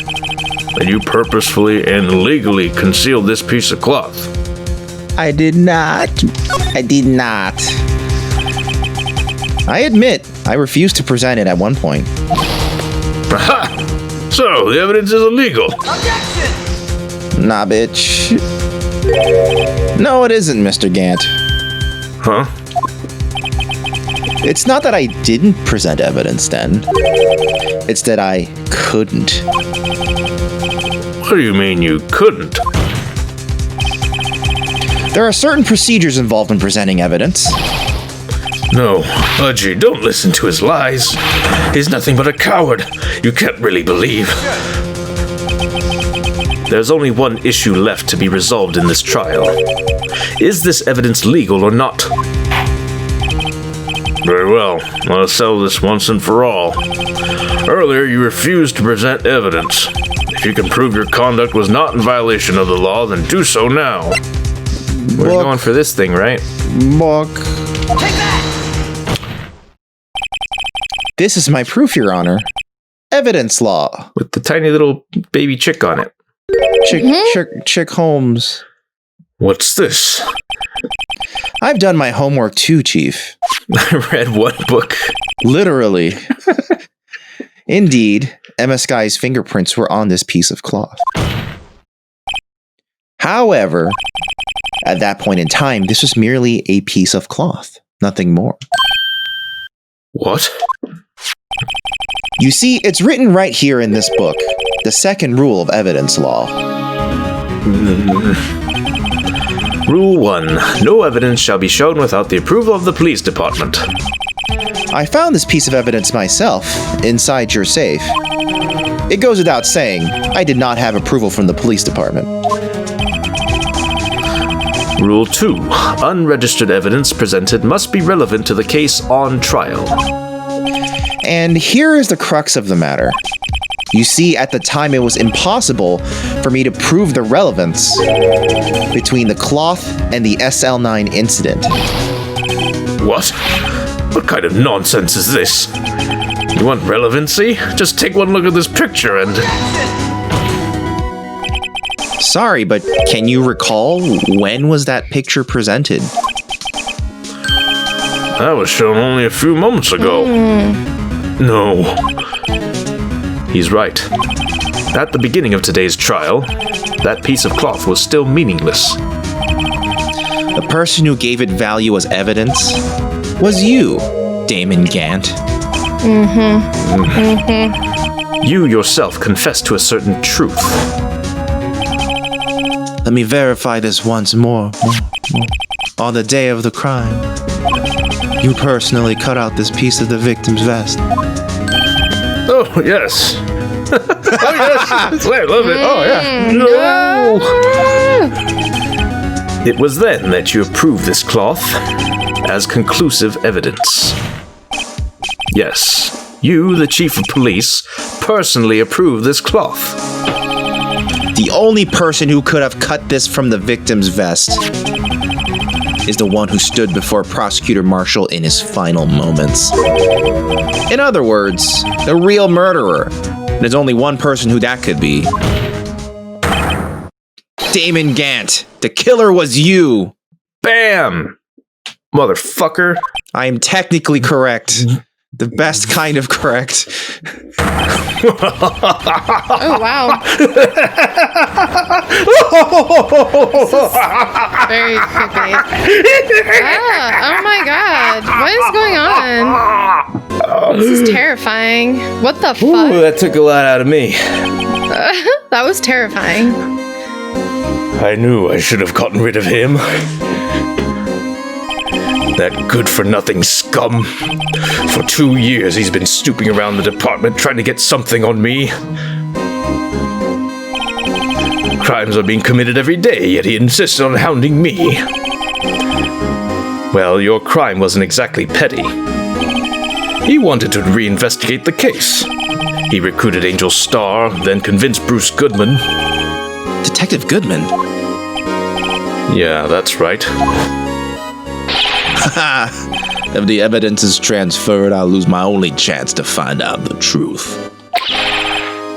That you purposefully and legally concealed this piece of cloth?
I did not. I admit, I refused to present it at one point.
Aha! So, the evidence is illegal.
Nah, bitch. No, it isn't, Mr. Gant.
Huh?
It's not that I didn't present evidence then. It's that I couldn't.
What do you mean you couldn't?
There are certain procedures involved in presenting evidence.
No, Pudgy, don't listen to his lies. He's nothing but a coward. You can't really believe.
There's only one issue left to be resolved in this trial. Is this evidence legal or not?
Very well, I'll settle this once and for all. Earlier, you refused to present evidence. If you can prove your conduct was not in violation of the law, then do so now.
We're going for this thing, right?
Book. This is my proof, Your Honor. Evidence law.
With the tiny little baby chick on it.
Chick Holmes.
What's this?
I've done my homework too, Chief.
I read one book.
Literally. Indeed, Emma Sky's fingerprints were on this piece of cloth. However, at that point in time, this was merely a piece of cloth, nothing more.
What?
You see, it's written right here in this book, the second rule of evidence law.
Rule 1. No evidence shall be shown without the approval of the police department.
I found this piece of evidence myself, inside your safe. It goes without saying, I did not have approval from the police department.
Rule 2. Unregistered evidence presented must be relevant to the case on trial.
And here is the crux of the matter. You see, at the time it was impossible for me to prove the relevance between the cloth and the SL9 incident.
What? What kind of nonsense is this? You want relevancy? Just take one look at this picture and...
Sorry, but can you recall when was that picture presented?
That was shown only a few moments ago. No.
He's right. At the beginning of today's trial, that piece of cloth was still meaningless.
The person who gave it value as evidence was you, Damon Gant.
You yourself confessed to a certain truth.
Let me verify this once more. On the day of the crime, you personally cut out this piece of the victim's vest.
Oh, yes. Oh, yes. I love it. Oh, yeah. No.
It was then that you approved this cloth as conclusive evidence. Yes, you, the chief of police, personally approved this cloth.
The only person who could have cut this from the victim's vest is the one who stood before Prosecutor Marshall in his final moments. In other words, the real murderer. There's only one person who that could be. Damon Gant. The killer was you.
Bam! Motherfucker.
I am technically correct. The best kind of correct.
Oh, wow. Very quickly. Oh my god. What is going on? This is terrifying. What the fuck?
Ooh, that took a lot out of me.
That was terrifying.
I knew I should have gotten rid of him. That good-for-nothing scum. For 2 years, he's been snooping around the department trying to get something on me. Crimes are being committed every day, yet he insisted on hounding me.
Well, your crime wasn't exactly petty. He wanted to reinvestigate the case. He recruited Angel Starr, then convinced Bruce Goodman.
Detective Goodman?
Yeah, that's right.
If the evidence is transferred, I'll lose my only chance to find out the truth.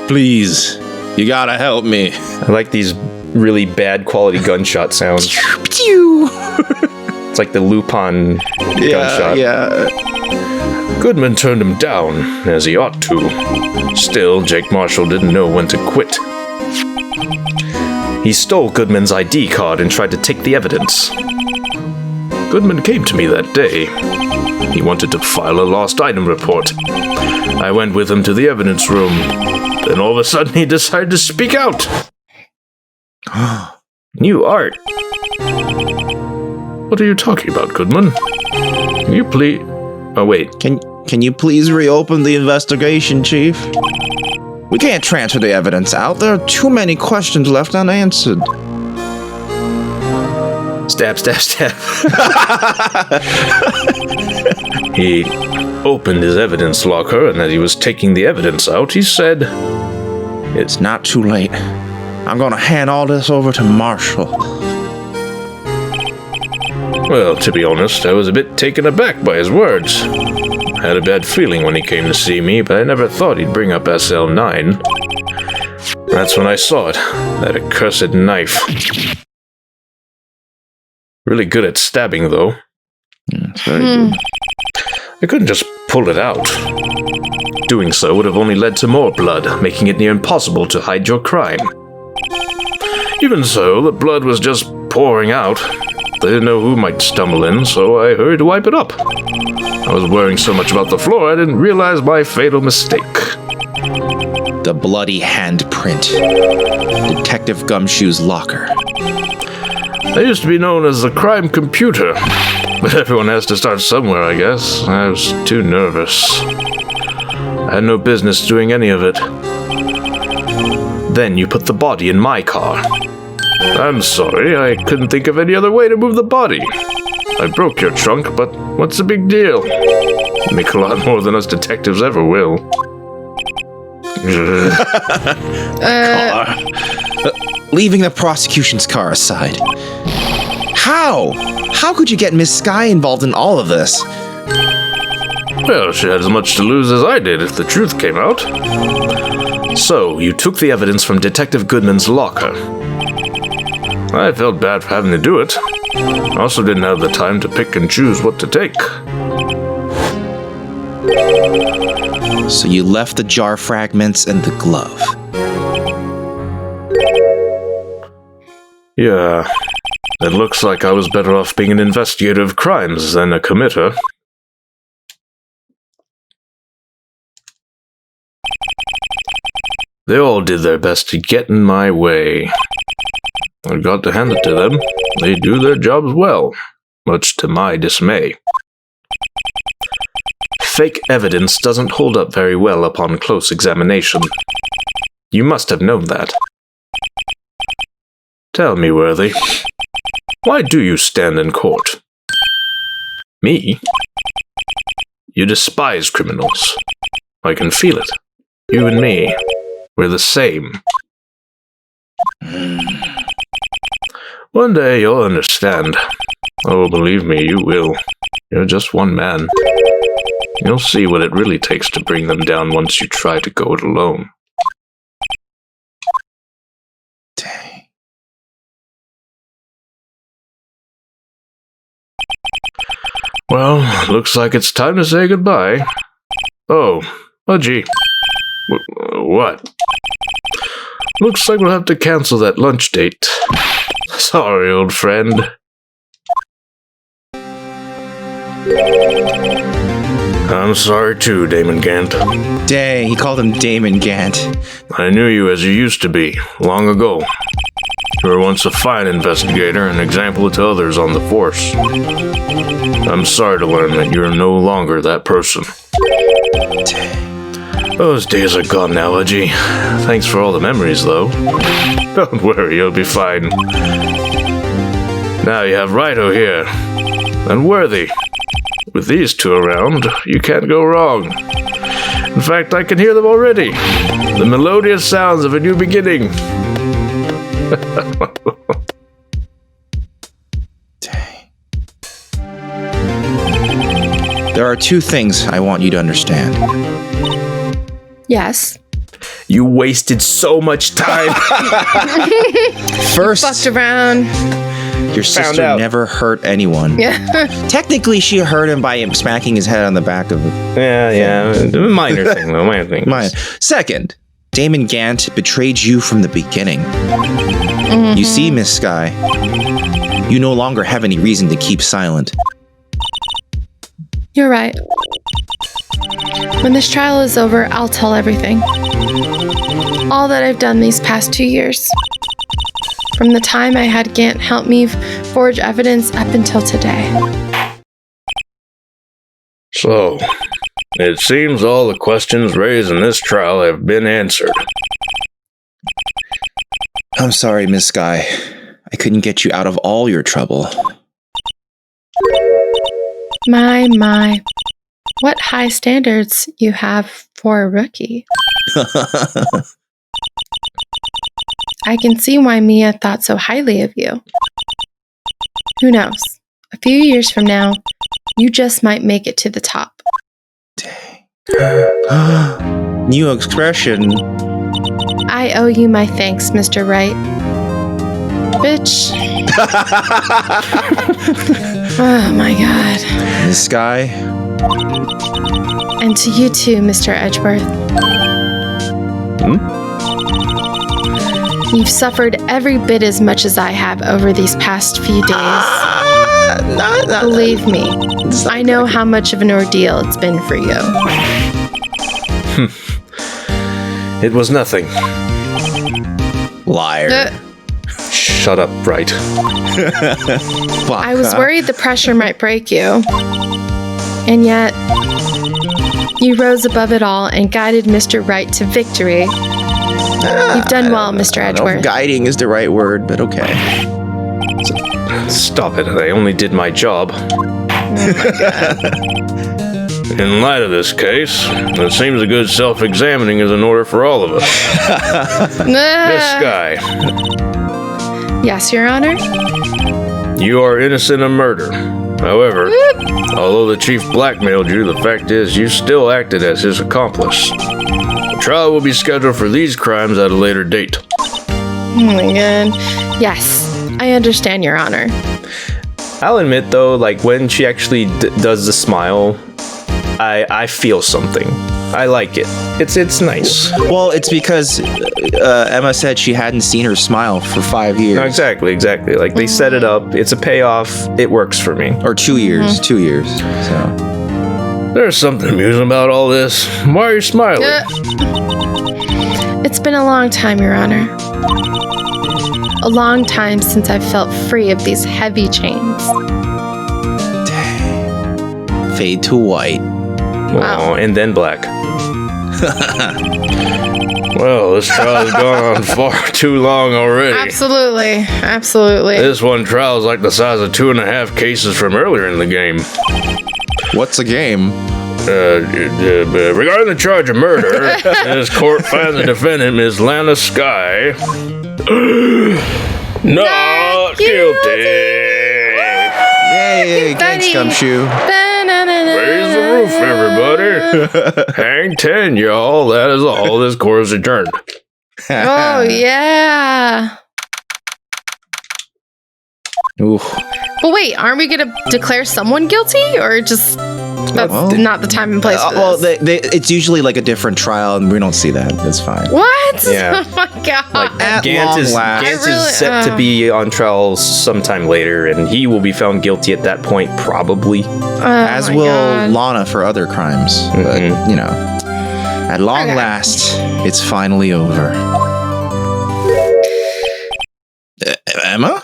Please, you gotta help me.
I like these really bad quality gunshot sounds. It's like the Lupin gunshot.
Yeah.
Goodman turned him down, as he ought to. Still, Jake Marshall didn't know when to quit.
He stole Goodman's ID card and tried to take the evidence.
Goodman came to me that day. He wanted to file a lost item report. I went with him to the evidence room. Then all of a sudden he decided to speak out.
New art.
What are you talking about, Goodman? Can you please...
Oh, wait.
Can you please reopen the investigation, Chief? We can't transfer the evidence out. There are too many questions left unanswered.
Stab, stab, stab.
He opened his evidence locker, and as he was taking the evidence out, he said,
It's not too late. I'm gonna hand all this over to Marshall.
Well, to be honest, I was a bit taken aback by his words. I had a bad feeling when he came to see me, but I never thought he'd bring up SL9. That's when I saw it, that accursed knife. Really good at stabbing, though.
It's very good.
I couldn't just pull it out.
Doing so would have only led to more blood, making it near impossible to hide your crime.
Even so, the blood was just pouring out. They didn't know who might stumble in, so I hurried to wipe it up. I was worrying so much about the floor, I didn't realize my fatal mistake.
The bloody handprint. Detective Gumshoe's locker.
I used to be known as the crime computer, but everyone has to start somewhere, I guess. I was too nervous. I had no business doing any of it.
Then you put the body in my car.
I'm sorry, I couldn't think of any other way to move the body. I broke your trunk, but what's the big deal? You make a lot more than us detectives ever will.
Leaving the prosecution's car aside. How? How could you get Miss Sky involved in all of this?
Well, she had as much to lose as I did if the truth came out.
So, you took the evidence from Detective Goodman's locker.
I felt bad for having to do it. I also didn't have the time to pick and choose what to take.
So you left the jar fragments and the glove.
Yeah, it looks like I was better off being an investigator of crimes than a committer. They all did their best to get in my way. I've got to hand it to them. They do their jobs well, much to my dismay.
Fake evidence doesn't hold up very well upon close examination. You must have known that.
Tell me, Worthy, why do you stand in court?
Me?
You despise criminals. I can feel it. You and me, we're the same. One day you'll understand. Oh, believe me, you will. You're just one man. You'll see what it really takes to bring them down once you try to go it alone.
Dang.
Well, looks like it's time to say goodbye. Oh, gee. What? Looks like we'll have to cancel that lunch date. Sorry, old friend. I'm sorry too, Damon Gant.
Dang, he called him Damon Gant.
I knew you as you used to be, long ago. You were once a fine investigator, an example to others on the force. I'm sorry to learn that you're no longer that person. Those days are gone now, Udgy. Thanks for all the memories, though. Don't worry, you'll be fine. Now you have Wright here, and Worthy. With these two around, you can't go wrong. In fact, I can hear them already. The melodious sounds of a new beginning.
Dang. There are two things I want you to understand.
Yes.
You wasted so much time.
First,
Fucked around.
your sister
out.
never hurt anyone.
Yeah.
Technically, she hurt him by him smacking his head on the back of it.
Yeah. Minor thing, though. Minor thing.
Second, Damon Gant betrayed you from the beginning. You see, Miss Sky, you no longer have any reason to keep silent.
You're right. When this trial is over, I'll tell everything. All that I've done these past 2 years. From the time I had Gant help me forge evidence up until today.
So, it seems all the questions raised in this trial have been answered.
I'm sorry, Miss Sky. I couldn't get you out of all your trouble.
My. What high standards you have for a rookie. I can see why Mia thought so highly of you. Who knows? A few years from now, you just might make it to the top.
New expression.
I owe you my thanks, Mr. Wright. Bitch. Oh my god.
Miss Sky.
And to you too, Mr. Edgeworth. You've suffered every bit as much as I have over these past few days. Believe me, I know how much of an ordeal it's been for you.
It was nothing.
Liar.
Shut up, Wright.
I was worried the pressure might break you. And yet, you rose above it all and guided Mr. Wright to victory. You've done well, Mr.
I don't know if
Edgeworth.
guiding is the right word, but okay.
Stop it. I only did my job.
In light of this case, it seems a good self-examining is in order for all of us. Miss Sky,
Yes, Your Honor?
you are innocent of murder. However, although the chief blackmailed you, the fact is you still acted as his accomplice. The trial will be scheduled for these crimes at a later date.
Oh my god. Yes, I understand, Your Honor.
I'll admit, though, like, when she actually does the smile, I feel something. I like it. It's nice.
Well, it's because Emma said she hadn't seen her smile for 5 years.
No, exactly. Like, they set it up. It's a payoff. It works for me.
Or 2 years. 2 years. So.
There's something amusing about all this. Why are you smiling?
It's been a long time, Your Honor. A long time since I've felt free of these heavy chains.
Fade to white.
Oh, and then black.
Well, this trial has gone on far too long already.
Absolutely.
This one trial is like the size of 2.5 cases from earlier in the game.
What's a game?
Regarding the charge of murder, this court finds the defendant, Ms. Lana Sky, not guilty.
Yay, thanks, Gumshoe.
Raise the roof, everybody. Hang 10, y'all. That is all. This court is adjourned.
Oh, yeah.
Oof.
But wait, aren't we going to declare someone guilty? Or just that's
Well,
not the time and place for
Well,
this?
it's usually like a different trial, and we don't see that. That's fine.
What?
Yeah.
Oh my god.
Like,
At
Gant
long
is
last.
set to be on trial sometime later, and he will be found guilty at that point, probably.
As
my
will
God.
Lana for other crimes. But, you know, at long
Okay.
last, it's finally over. Emma?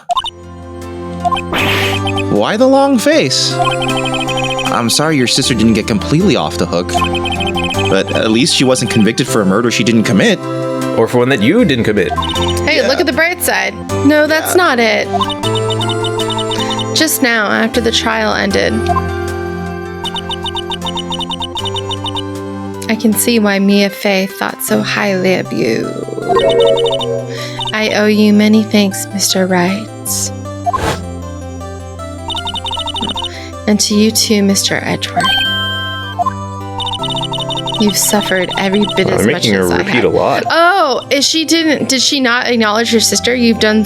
Why the long face? I'm sorry your sister didn't get completely off the hook. But at least she wasn't convicted for a murder she didn't commit.
Or for one that you didn't commit.
Hey, look at the bright side. No, that's not it. Just now, after the trial ended, I can see why Mia Fey thought so highly of you. I owe you many thanks, Mr. Wright. And to you too, Mr. Edgeworth. You've suffered every bit as
I'm
much
making her
as I
repeat
have.
a lot.
Oh, did she not acknowledge your sister? You've done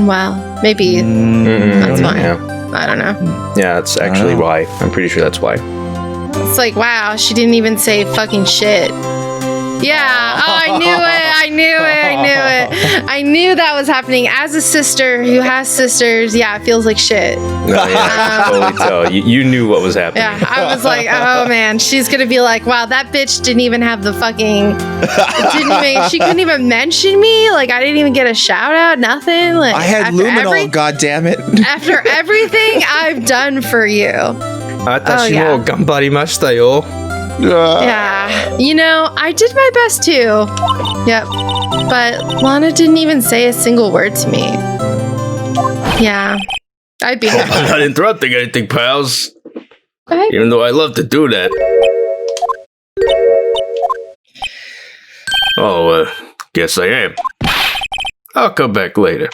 well. Maybe that's why.
Yeah.
I don't know.
Yeah, that's actually why. I'm pretty sure that's why.
It's like, wow, she didn't even say fucking shit. Yeah. Oh, I knew it. I knew that was happening. As a sister who has sisters, yeah, it feels like shit.
No, yeah, I can totally tell. You knew what was happening.
Yeah, I was like, oh man, she's gonna be like, wow, that bitch didn't even have the fucking, she couldn't even mention me. Like, I didn't even get a shout out, nothing. Like,
I had luminol, goddammit.
After everything I've done for you.
私も頑張りましたよ。
Yeah, you know, I did my best too. Yep, but Lana didn't even say a single word to me. Yeah, I'd be happy.
I'm not interrupting anything, pals.
Go ahead.
Even though I love to do that. Oh, guess I am. I'll come back later.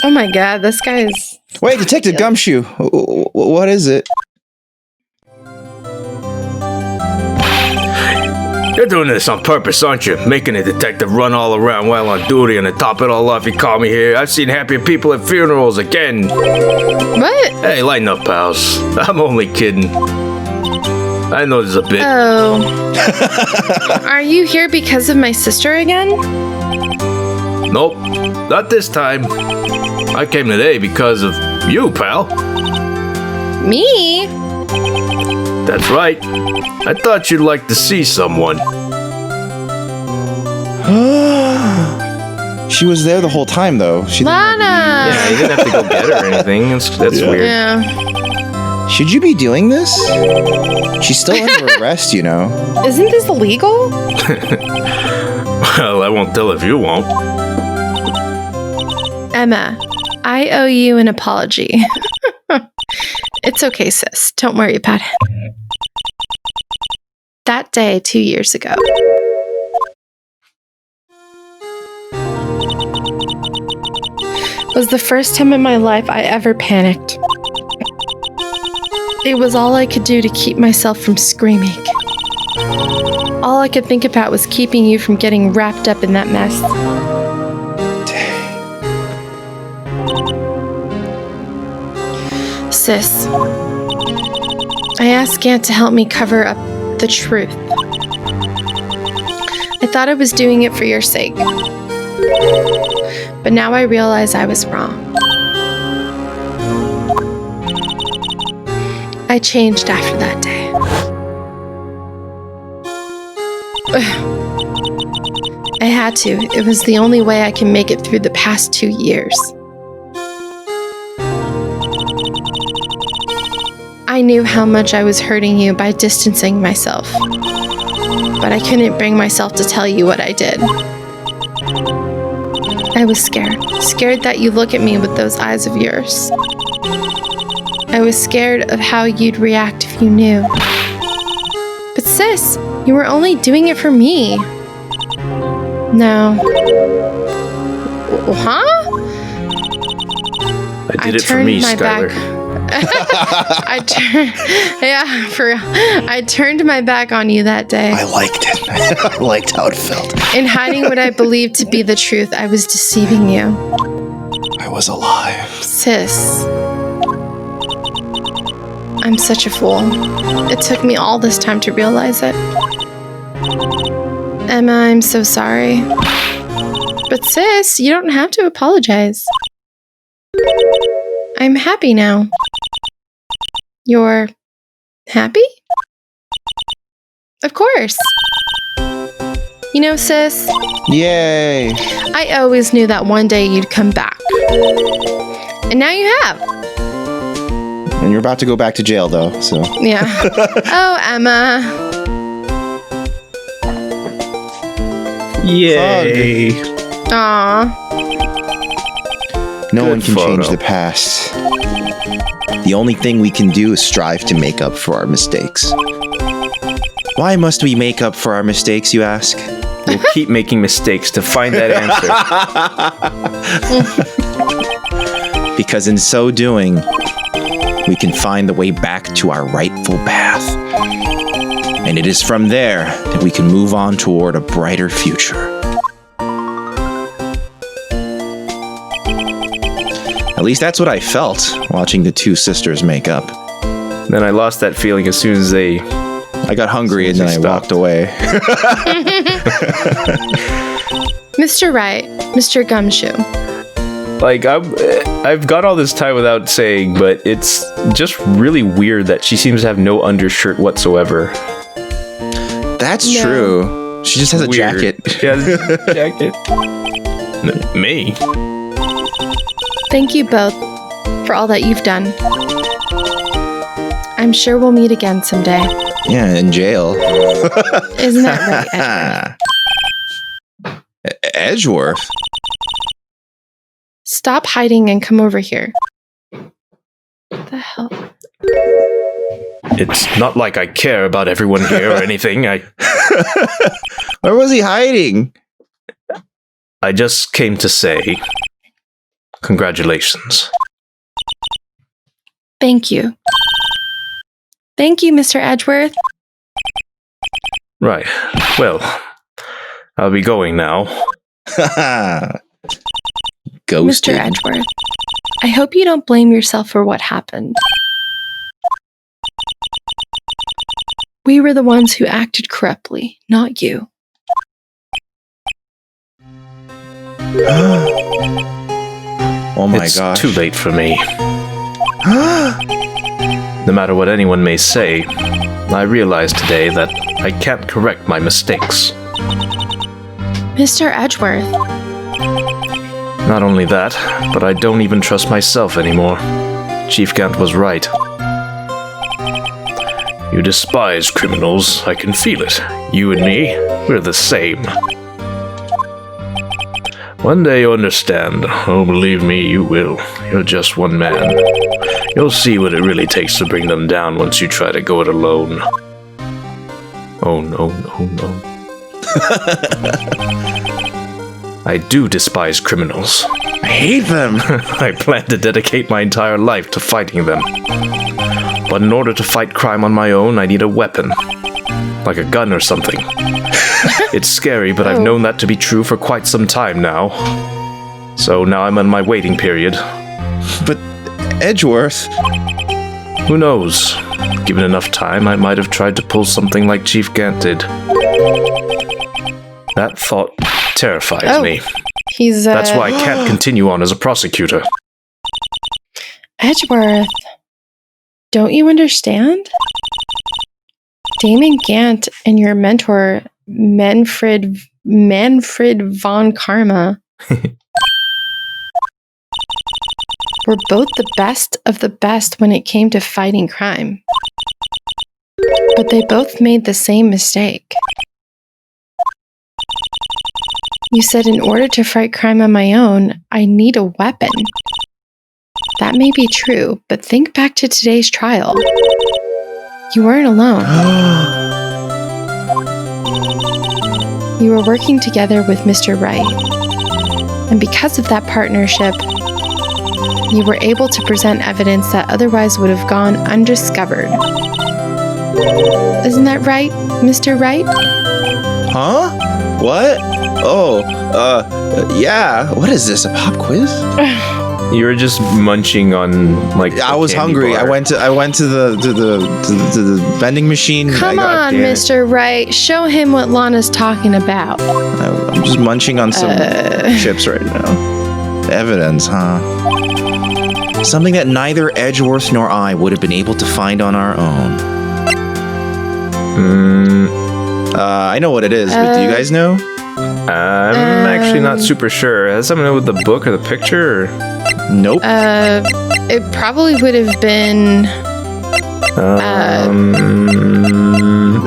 Oh my god, this guy is...
Wait, Detective Gumshoe. What is it?
You're doing this on purpose, aren't you? Making a detective run all around while on duty, and to top it all off, you call me here. I've seen happier people at funerals again.
What?
Hey, lighten up, pals. I'm only kidding. I know there's a bit.
Oh. Are you here because of my sister again?
Nope, not this time. I came today because of you, pal.
Me?
That's right. I thought you'd like to see someone.
She was there the whole time, though.
Lana!
Yeah, you didn't have to go get her or anything. That's weird.
Yeah.
Should you be doing this? She's still under arrest, you know.
Isn't this illegal?
Well, I won't tell if you won't.
Emma, I owe you an apology. It's okay, sis. Don't worry about it. That day 2 years ago. Was the first time in my life I ever panicked. It was all I could do to keep myself from screaming. All I could think about was keeping you from getting wrapped up in that mess. Sis, I asked Gant to help me cover up the truth. I thought I was doing it for your sake. But now I realize I was wrong. I changed after that day. I had to. It was the only way I can make it through the past 2 years. I knew how much I was hurting you by distancing myself. But I couldn't bring myself to tell you what I did. I was scared. Scared that you'd look at me with those eyes of yours. I was scared of how you'd react if you knew. But sis, you were only doing it for me. No. Huh?
I did it for me, Skylar.
I turned my back on you that day.
I liked it. I liked how it felt.
In hiding what I believed to be the truth, I was deceiving you.
I was alive.
Sis. I'm such a fool. It took me all this time to realize it. Emma, I'm so sorry. But sis, you don't have to apologize. I'm happy now. You're happy? Of course. You know, sis,
Yay.
I always knew that one day you'd come back. And now you have.
And you're about to go back to jail, though, so.
Yeah. Oh, Emma.
Yay.
Aw.
No
Good
one can
photo.
change the past. The only thing we can do is strive to make up for our mistakes. Why must we make up for our mistakes, you ask?
We'll keep making mistakes to find that answer.
Because in so doing, we can find the way back to our rightful path. And it is from there that we can move on toward a brighter future. At least that's what I felt watching the two sisters make up.
Then I lost that feeling as soon as they...
I got hungry and then I walked away.
Mr. Wright, Mr. Gumshoe.
Like, I've got all this time without saying, but it's just really weird that she seems to have no undershirt whatsoever.
That's true. She just has a jacket.
She has a jacket. Me?
Thank you both for all that you've done. I'm sure we'll meet again someday.
Yeah, in jail.
Isn't that right, Edgeworth?
Edgeworth?
Stop hiding and come over here. What the hell?
It's not like I care about everyone here or anything.
Where was he hiding?
I just came to say congratulations.
Thank you. Thank you, Mr. Edgeworth.
Right. Well, I'll be going now.
Ghosted.
Mr. Edgeworth, I hope you don't blame yourself for what happened. We were the ones who acted corruptly, not you.
Oh my
it's
gosh.
too late for me. No matter what anyone may say, I realize today that I can't correct my mistakes.
Mr. Edgeworth.
Not only that, but I don't even trust myself anymore. Chief Gant was right. You despise criminals, I can feel it. You and me, we're the same. One day you'll understand. Oh, believe me, you will. You're just one man. You'll see what it really takes to bring them down once you try to go it alone. Oh, no, no, no. I do despise criminals.
I hate them.
I plan to dedicate my entire life to fighting them. But in order to fight crime on my own, I need a weapon. Like a gun or something. It's scary, but I've known that to be true for quite some time now. So now I'm on my waiting period.
But Edgeworth...
Who knows? Given enough time, I might have tried to pull something like Chief Gant did. That thought terrifies me.
He's,
That's why I can't continue on as a prosecutor.
Edgeworth, don't you understand? Damon Gant and your mentor, Manfred von Karma, were both the best of the best when it came to fighting crime. But they both made the same mistake. You said in order to fight crime on my own, I need a weapon. That may be true, but think back to today's trial. You weren't alone. You were working together with Mr. Wright. And because of that partnership, you were able to present evidence that otherwise would have gone undiscovered. Isn't that right, Mr. Wright?
Huh? What? Oh, yeah. What is this, a pop quiz?
You were just munching on like.
I was hungry.
Bar.
I went to the vending machine.
Come on, Mr. Wright. Show him what Lana's talking about.
I'm just munching on some chips right now. Evidence, huh? Something that neither Edgeworth nor I would have been able to find on our own. I know what it is, but do you guys know?
I'm actually not super sure. Has something to do with the book or the picture? Or?
Nope.
It probably would have been.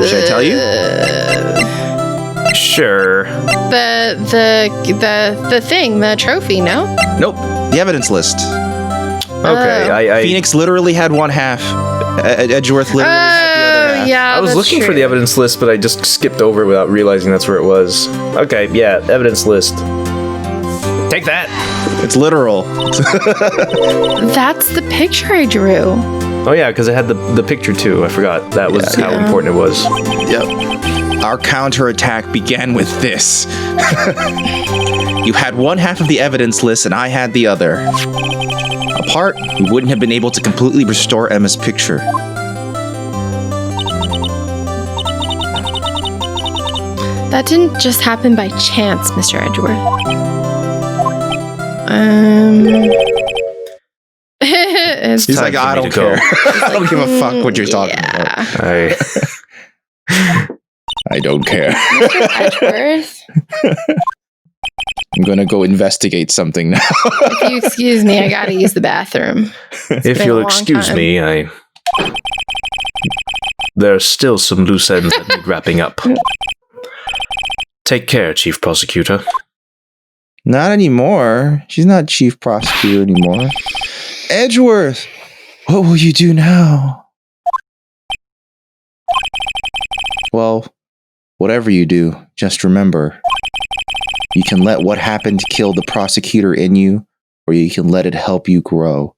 Should I tell you?
Sure.
The thing, the trophy, no?
Nope. The evidence list.
Okay,
Phoenix literally had one half. Edgeworth literally had the other half.
Yeah,
I was looking for the evidence list, but I just skipped over it without realizing that's where it was. Okay, yeah, evidence list. Take that.
It's literal.
That's the picture I drew.
Oh yeah, because it had the picture too. I forgot. That was how important it was.
Yep. Our counterattack began with this. You had one half of the evidence list and I had the other. Apart, we wouldn't have been able to completely restore Emma's picture.
That didn't just happen by chance, Mr. Edgeworth.
He's like, I don't care. I don't give a fuck what you're talking about. I don't care.
Mr. Edgeworth?
I'm gonna go investigate something now.
If you excuse me, I gotta use the bathroom.
If you'll excuse me, there's still some loose ends that need wrapping up. Take care, Chief Prosecutor.
Not anymore. She's not Chief Prosecutor anymore. Edgeworth! What will you do now? Well, whatever you do, just remember, you can let what happened kill the prosecutor in you, or you can let it help you grow.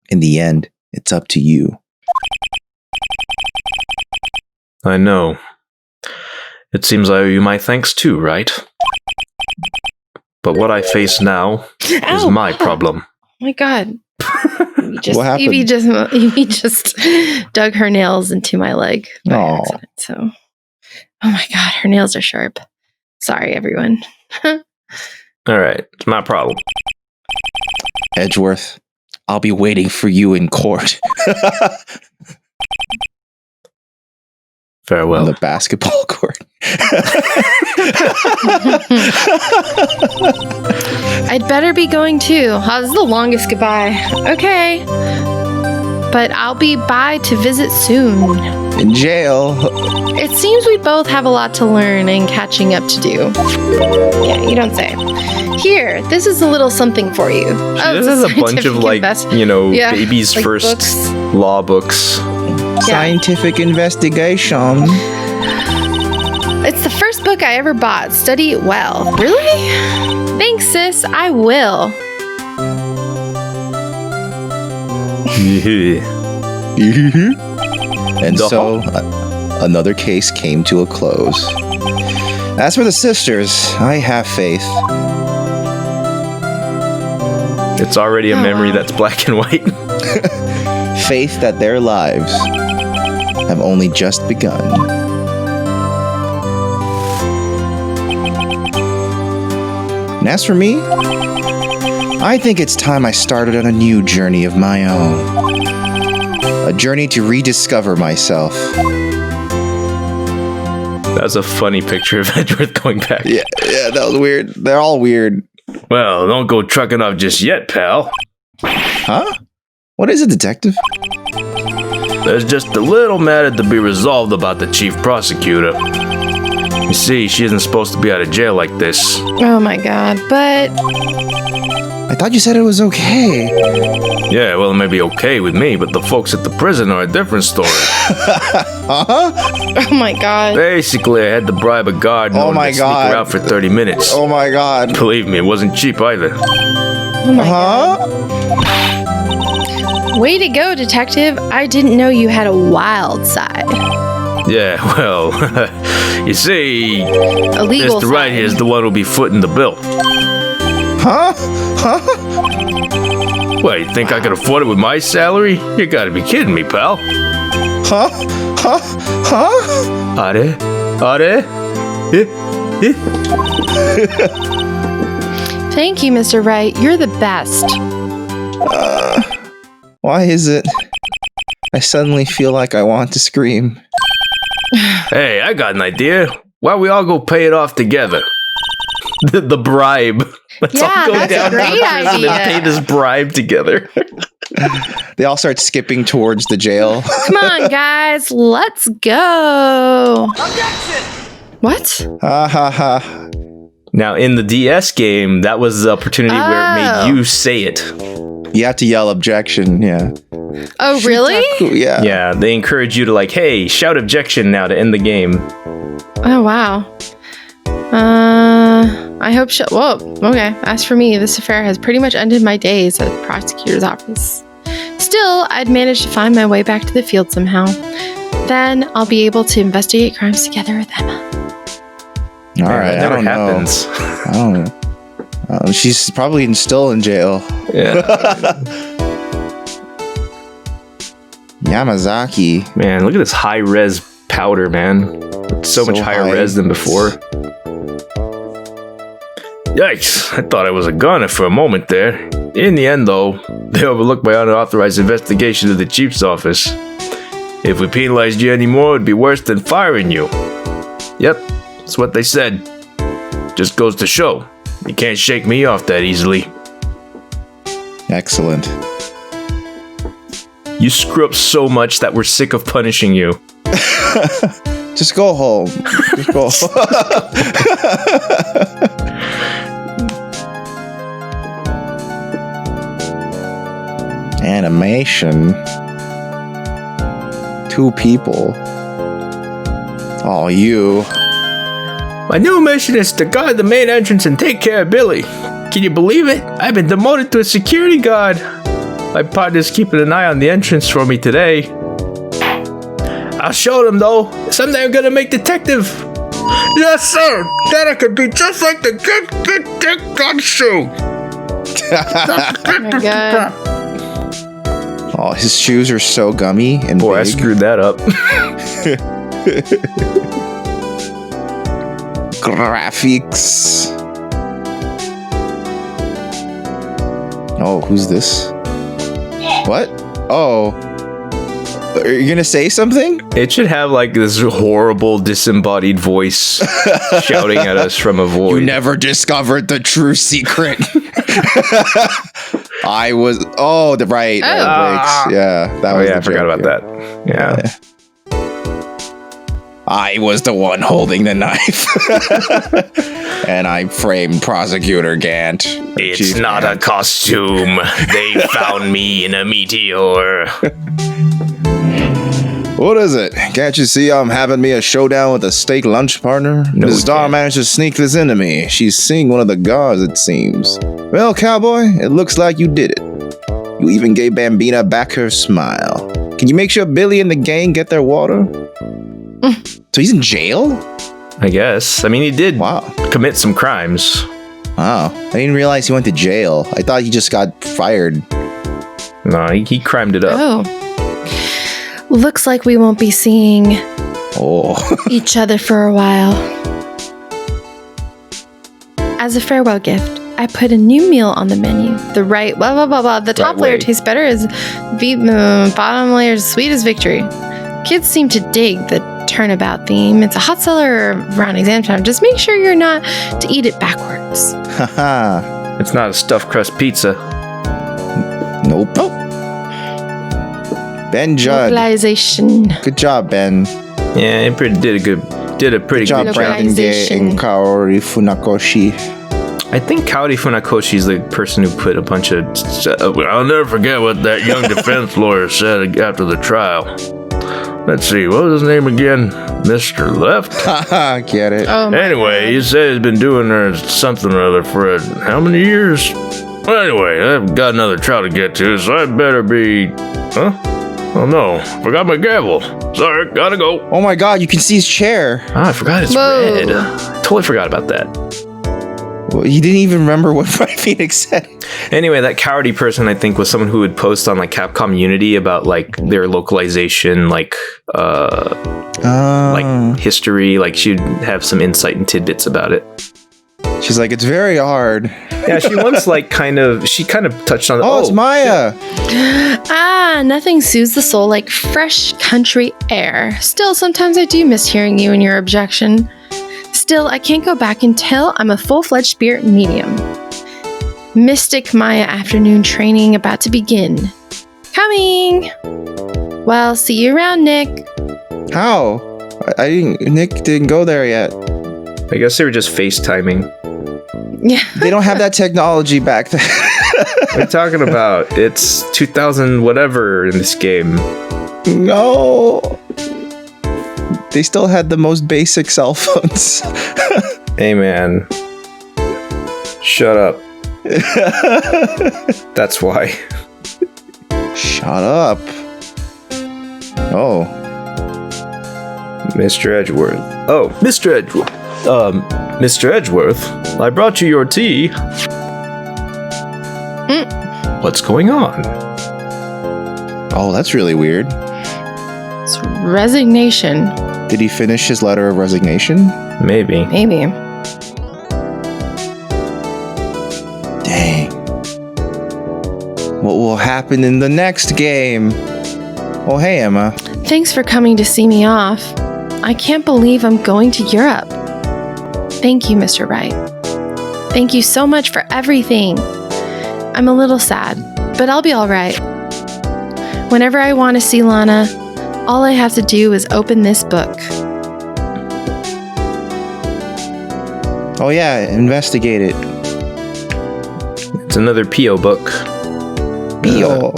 In the end, it's up to you.
I know. It seems I owe you my thanks too, right? But what I face now is my problem.
Oh my god.
What happened?
Evie just dug her nails into my leg by accident. So, oh my god, her nails are sharp. Sorry, everyone.
All right, it's my problem.
Edgeworth, I'll be waiting for you in court.
Farewell.
On the basketball court.
I'd better be going too. Oh, this is the longest goodbye. Okay. But I'll be by to visit soon.
In jail.
It seems we both have a lot to learn and catching up to do. Yeah, you don't say. Here, this is a little something for you.
This is a bunch of baby's
like
first
books.
law books.
Scientific investigation.
It's the first book I ever bought. Study it well. Really? Thanks, sis. I will.
And so, another case came to a close. As for the sisters, I have faith.
It's already a memory that's black and white.
Faith that their lives have only just begun. And as for me, I think it's time I started on a new journey of my own. A journey to rediscover myself.
That's a funny picture of Edgeworth going back.
Yeah, that was weird. They're all weird.
Well, don't go trucking off just yet, pal.
Huh? What is it, detective?
There's just a little matter to be resolved about the chief prosecutor. You see, she isn't supposed to be out of jail like this.
Oh my god, but...
I thought you said it was okay.
Yeah, well, it may be okay with me, but the folks at the prison are a different story.
Oh my god.
Basically, I had to bribe a guard in order to sneak her out for 30 minutes.
Oh my god.
Believe me, it wasn't cheap either.
Oh my god. Way to go, detective. I didn't know you had a wild side.
Yeah, well, you see,
Illegal
Mr. Wright here is the one who'll be footing the bill.
Huh?
What, you think I could afford it with my salary? You gotta be kidding me, pal.
Huh?
Are?
Thank you, Mr. Wright. You're the best.
Why is it I suddenly feel like I want to scream?
Hey, I got an idea. Why don't we all go pay it off together?
The bribe. Let's all go
that's
down
a great
to the prison
idea.
and pay this bribe together.
They all start skipping towards the jail.
Come on, guys. Let's go.
Objection!
What?
Ha ha ha.
Now, in the DS game, that was the opportunity where it made you say it.
You have to yell objection, yeah.
Oh, really?
Yeah.
Yeah, they encourage you to hey, shout objection now to end the game.
Oh, wow. I hope whoa, okay. As for me, this affair has pretty much ended my days at the prosecutor's office. Still, I'd manage to find my way back to the field somehow. Then I'll be able to investigate crimes together with Emma.
All right,
that never happens.
I don't know. She's probably still in jail.
Yeah.
Yamazaki.
Man, look at this high res powder, man. It's so much higher res than before.
Yikes, I thought I was a goner for a moment there. In the end, though, they overlooked my unauthorized investigation of the chief's office. If we penalized you anymore, it'd be worse than firing you. Yep, that's what they said. Just goes to show, you can't shake me off that easily.
Excellent.
You screw up so much that we're sick of punishing you.
Just go home. Just go home. Animation. 2 people. Oh, you.
My new mission is to guard the main entrance and take care of Billy. Can you believe it? I've been demoted to a security guard. My partner's keeping an eye on the entrance for me today. I'll show them, though. Someday I'm gonna make detective. Yes, sir. Then I could be just like the good gun shoe.
Oh my god.
Oh, his shoes are so gummy and
Boy, I
big.
screwed that up.
Graphics. Oh, who's this? What? Oh. Are you gonna say something?
It should have like this horrible disembodied voice shouting at us from a void.
You never discovered the true secret. I was. Oh, the right.
Oh.
Breaks. Yeah, that
Oh
was.
yeah, I
the
forgot
joke,
about
yeah.
that. Yeah.
I was the one holding the knife. And I framed Prosecutor Gant.
It's
Chief
not
Gant.
a costume. They found me in a meteor.
What is it? Can't you see I'm having me a showdown with a steak lunch partner?
No,
Miss
we
Star
can't.
managed to sneak this into me. She's seeing one of the guards, it seems. Well, cowboy, it looks like you did it. You even gave Bambina back her smile. Can you make sure Billy and the gang get their water? So he's in jail?
I guess. I mean, he did
Wow.
commit some crimes.
Wow. I didn't realize he went to jail. I thought he just got fired.
No, he crimed it up.
Oh. Looks like we won't be seeing
Oh.
each other for a while. As a farewell gift, I put a new meal on the menu. The Wright, blah, blah, blah, blah. The top
Right
layer
way.
tastes better as bottom layer is sweet as victory. Kids seem to dig the turnabout theme. It's a hot seller around exam time. Just make sure you're not to eat it backwards.
Haha.
It's not a stuffed crust pizza.
Nope. Ben Judd.
Localization.
Good job, Ben.
Yeah, it did a pretty
Good job,
good job.
Brandon Gay
Localization.
and Kaori Funakoshi.
I think Kaori Funakoshi is the person who put a bunch of.
I'll never forget what that young defense lawyer said after the trial. Let's see, what was his name again? Mr. Left?
Haha, get it.
Oh my
Anyway, he said he's been doing something or other for how many years? Well, anyway, I've got another trial to get to, so I better be... Huh? Oh no, forgot my gavel. Sorry, gotta go.
Oh my god, you can see his chair.
I forgot it's
Whoa.
red. Totally forgot about that.
Well, you didn't even remember what Bright Phoenix said.
Anyway, that cowardly person I think was someone who would post on like Capcom Unity about like their localization, like history. Like she'd have some insight and tidbits about it.
She's like, it's very hard.
Yeah, she once like kind of touched on.
Oh, it's Maya.
Ah, nothing soothes the soul like fresh country air. Still, sometimes I do miss hearing you and your objection. Still, I can't go back until I'm a full-fledged spirit medium. Mystic Maya afternoon training about to begin. Coming! Well, see you around, Nick.
How? I didn't. Nick didn't go there yet.
I guess they were just FaceTiming.
Yeah.
They don't have that technology back then.
What are you talking about? It's 2000 whatever in this game.
No. They still had the most basic cell phones.
Hey man, shut up. That's why.
Shut up. Oh.
Mr. Edgeworth. Oh, Mr. Edgeworth. Mr. Edgeworth, I brought you your tea. What's going on?
Oh, that's really weird.
It's resignation.
Did he finish his letter of resignation?
Maybe.
Maybe.
Dang. What will happen in the next game? Oh, hey, Emma.
Thanks for coming to see me off. I can't believe I'm going to Europe. Thank you, Mr. Wright. Thank you so much for everything. I'm a little sad, but I'll be all right. Whenever I want to see Lana, all I have to do is open this book.
Oh, yeah, investigate it.
It's another P.O. book.
Pio.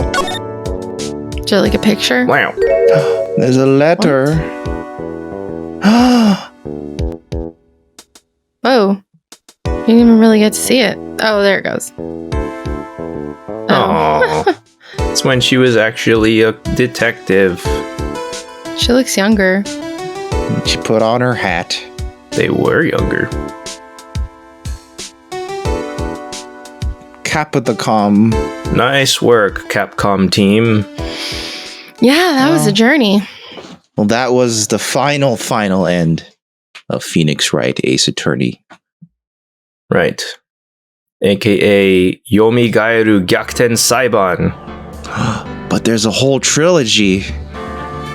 Is there like a picture?
Wow.
There's a letter.
Oh. You didn't even really get to see it. Oh, there it goes.
Oh. It's when she was actually a detective.
She looks younger.
She put on her hat.
They were younger.
Capcom.
Nice work, Capcom team.
Yeah, that was a journey.
Well, that was the final end of Phoenix Wright, Ace Attorney.
Right. AKA Yomi Gaeru Gyakuten Saiban.
But there's a whole trilogy.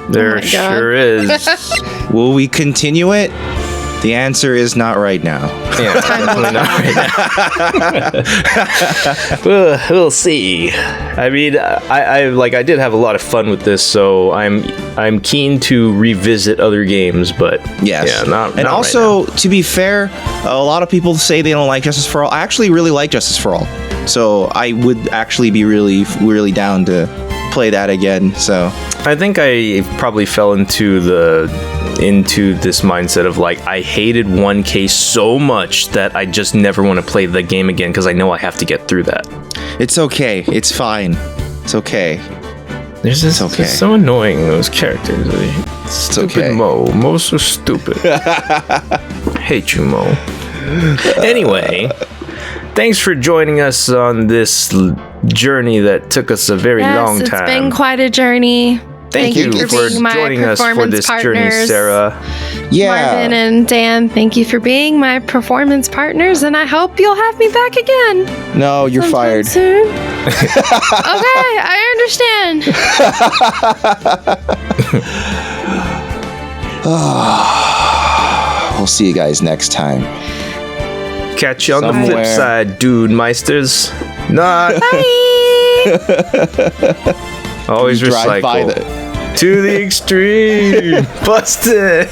There
my God.
sure is.
Will we continue it? The answer is not right now.
Yeah, definitely not right now. We'll see. I mean, I did have a lot of fun with this, so I'm keen to revisit other games, but
Yes.
yeah, not.
And
not
also,
right
to be fair, a lot of people say they don't like Justice for All. I actually really like Justice for All. So I would actually be really, really down to play that again. So
now. I think I probably fell into this mindset of like I hated 1K so much that I just never want to play the game again because I know I have to get through that.
it's okay. It's fine. It's okay.
There's this
okay.
it's so annoying, those characters. Stupid
okay.
Mo's so stupid. Hate you, Mo. Anyway, thanks for joining us on this journey that took us a very long time.
It's been quite a journey.
Thank you for
being my
joining us for
performance
this journey,
partners.
Sarah.
Yeah.
Marvin and Dan, thank you for being my performance partners, and I hope you'll have me back again.
No, you're
sometime
fired.
Soon. Okay, I understand.
We'll see you guys next time.
Catch you on the flip
Somewhere.
side, dude meisters. Not
Bye.
always
Drive by
recycle. To the extreme. Busted.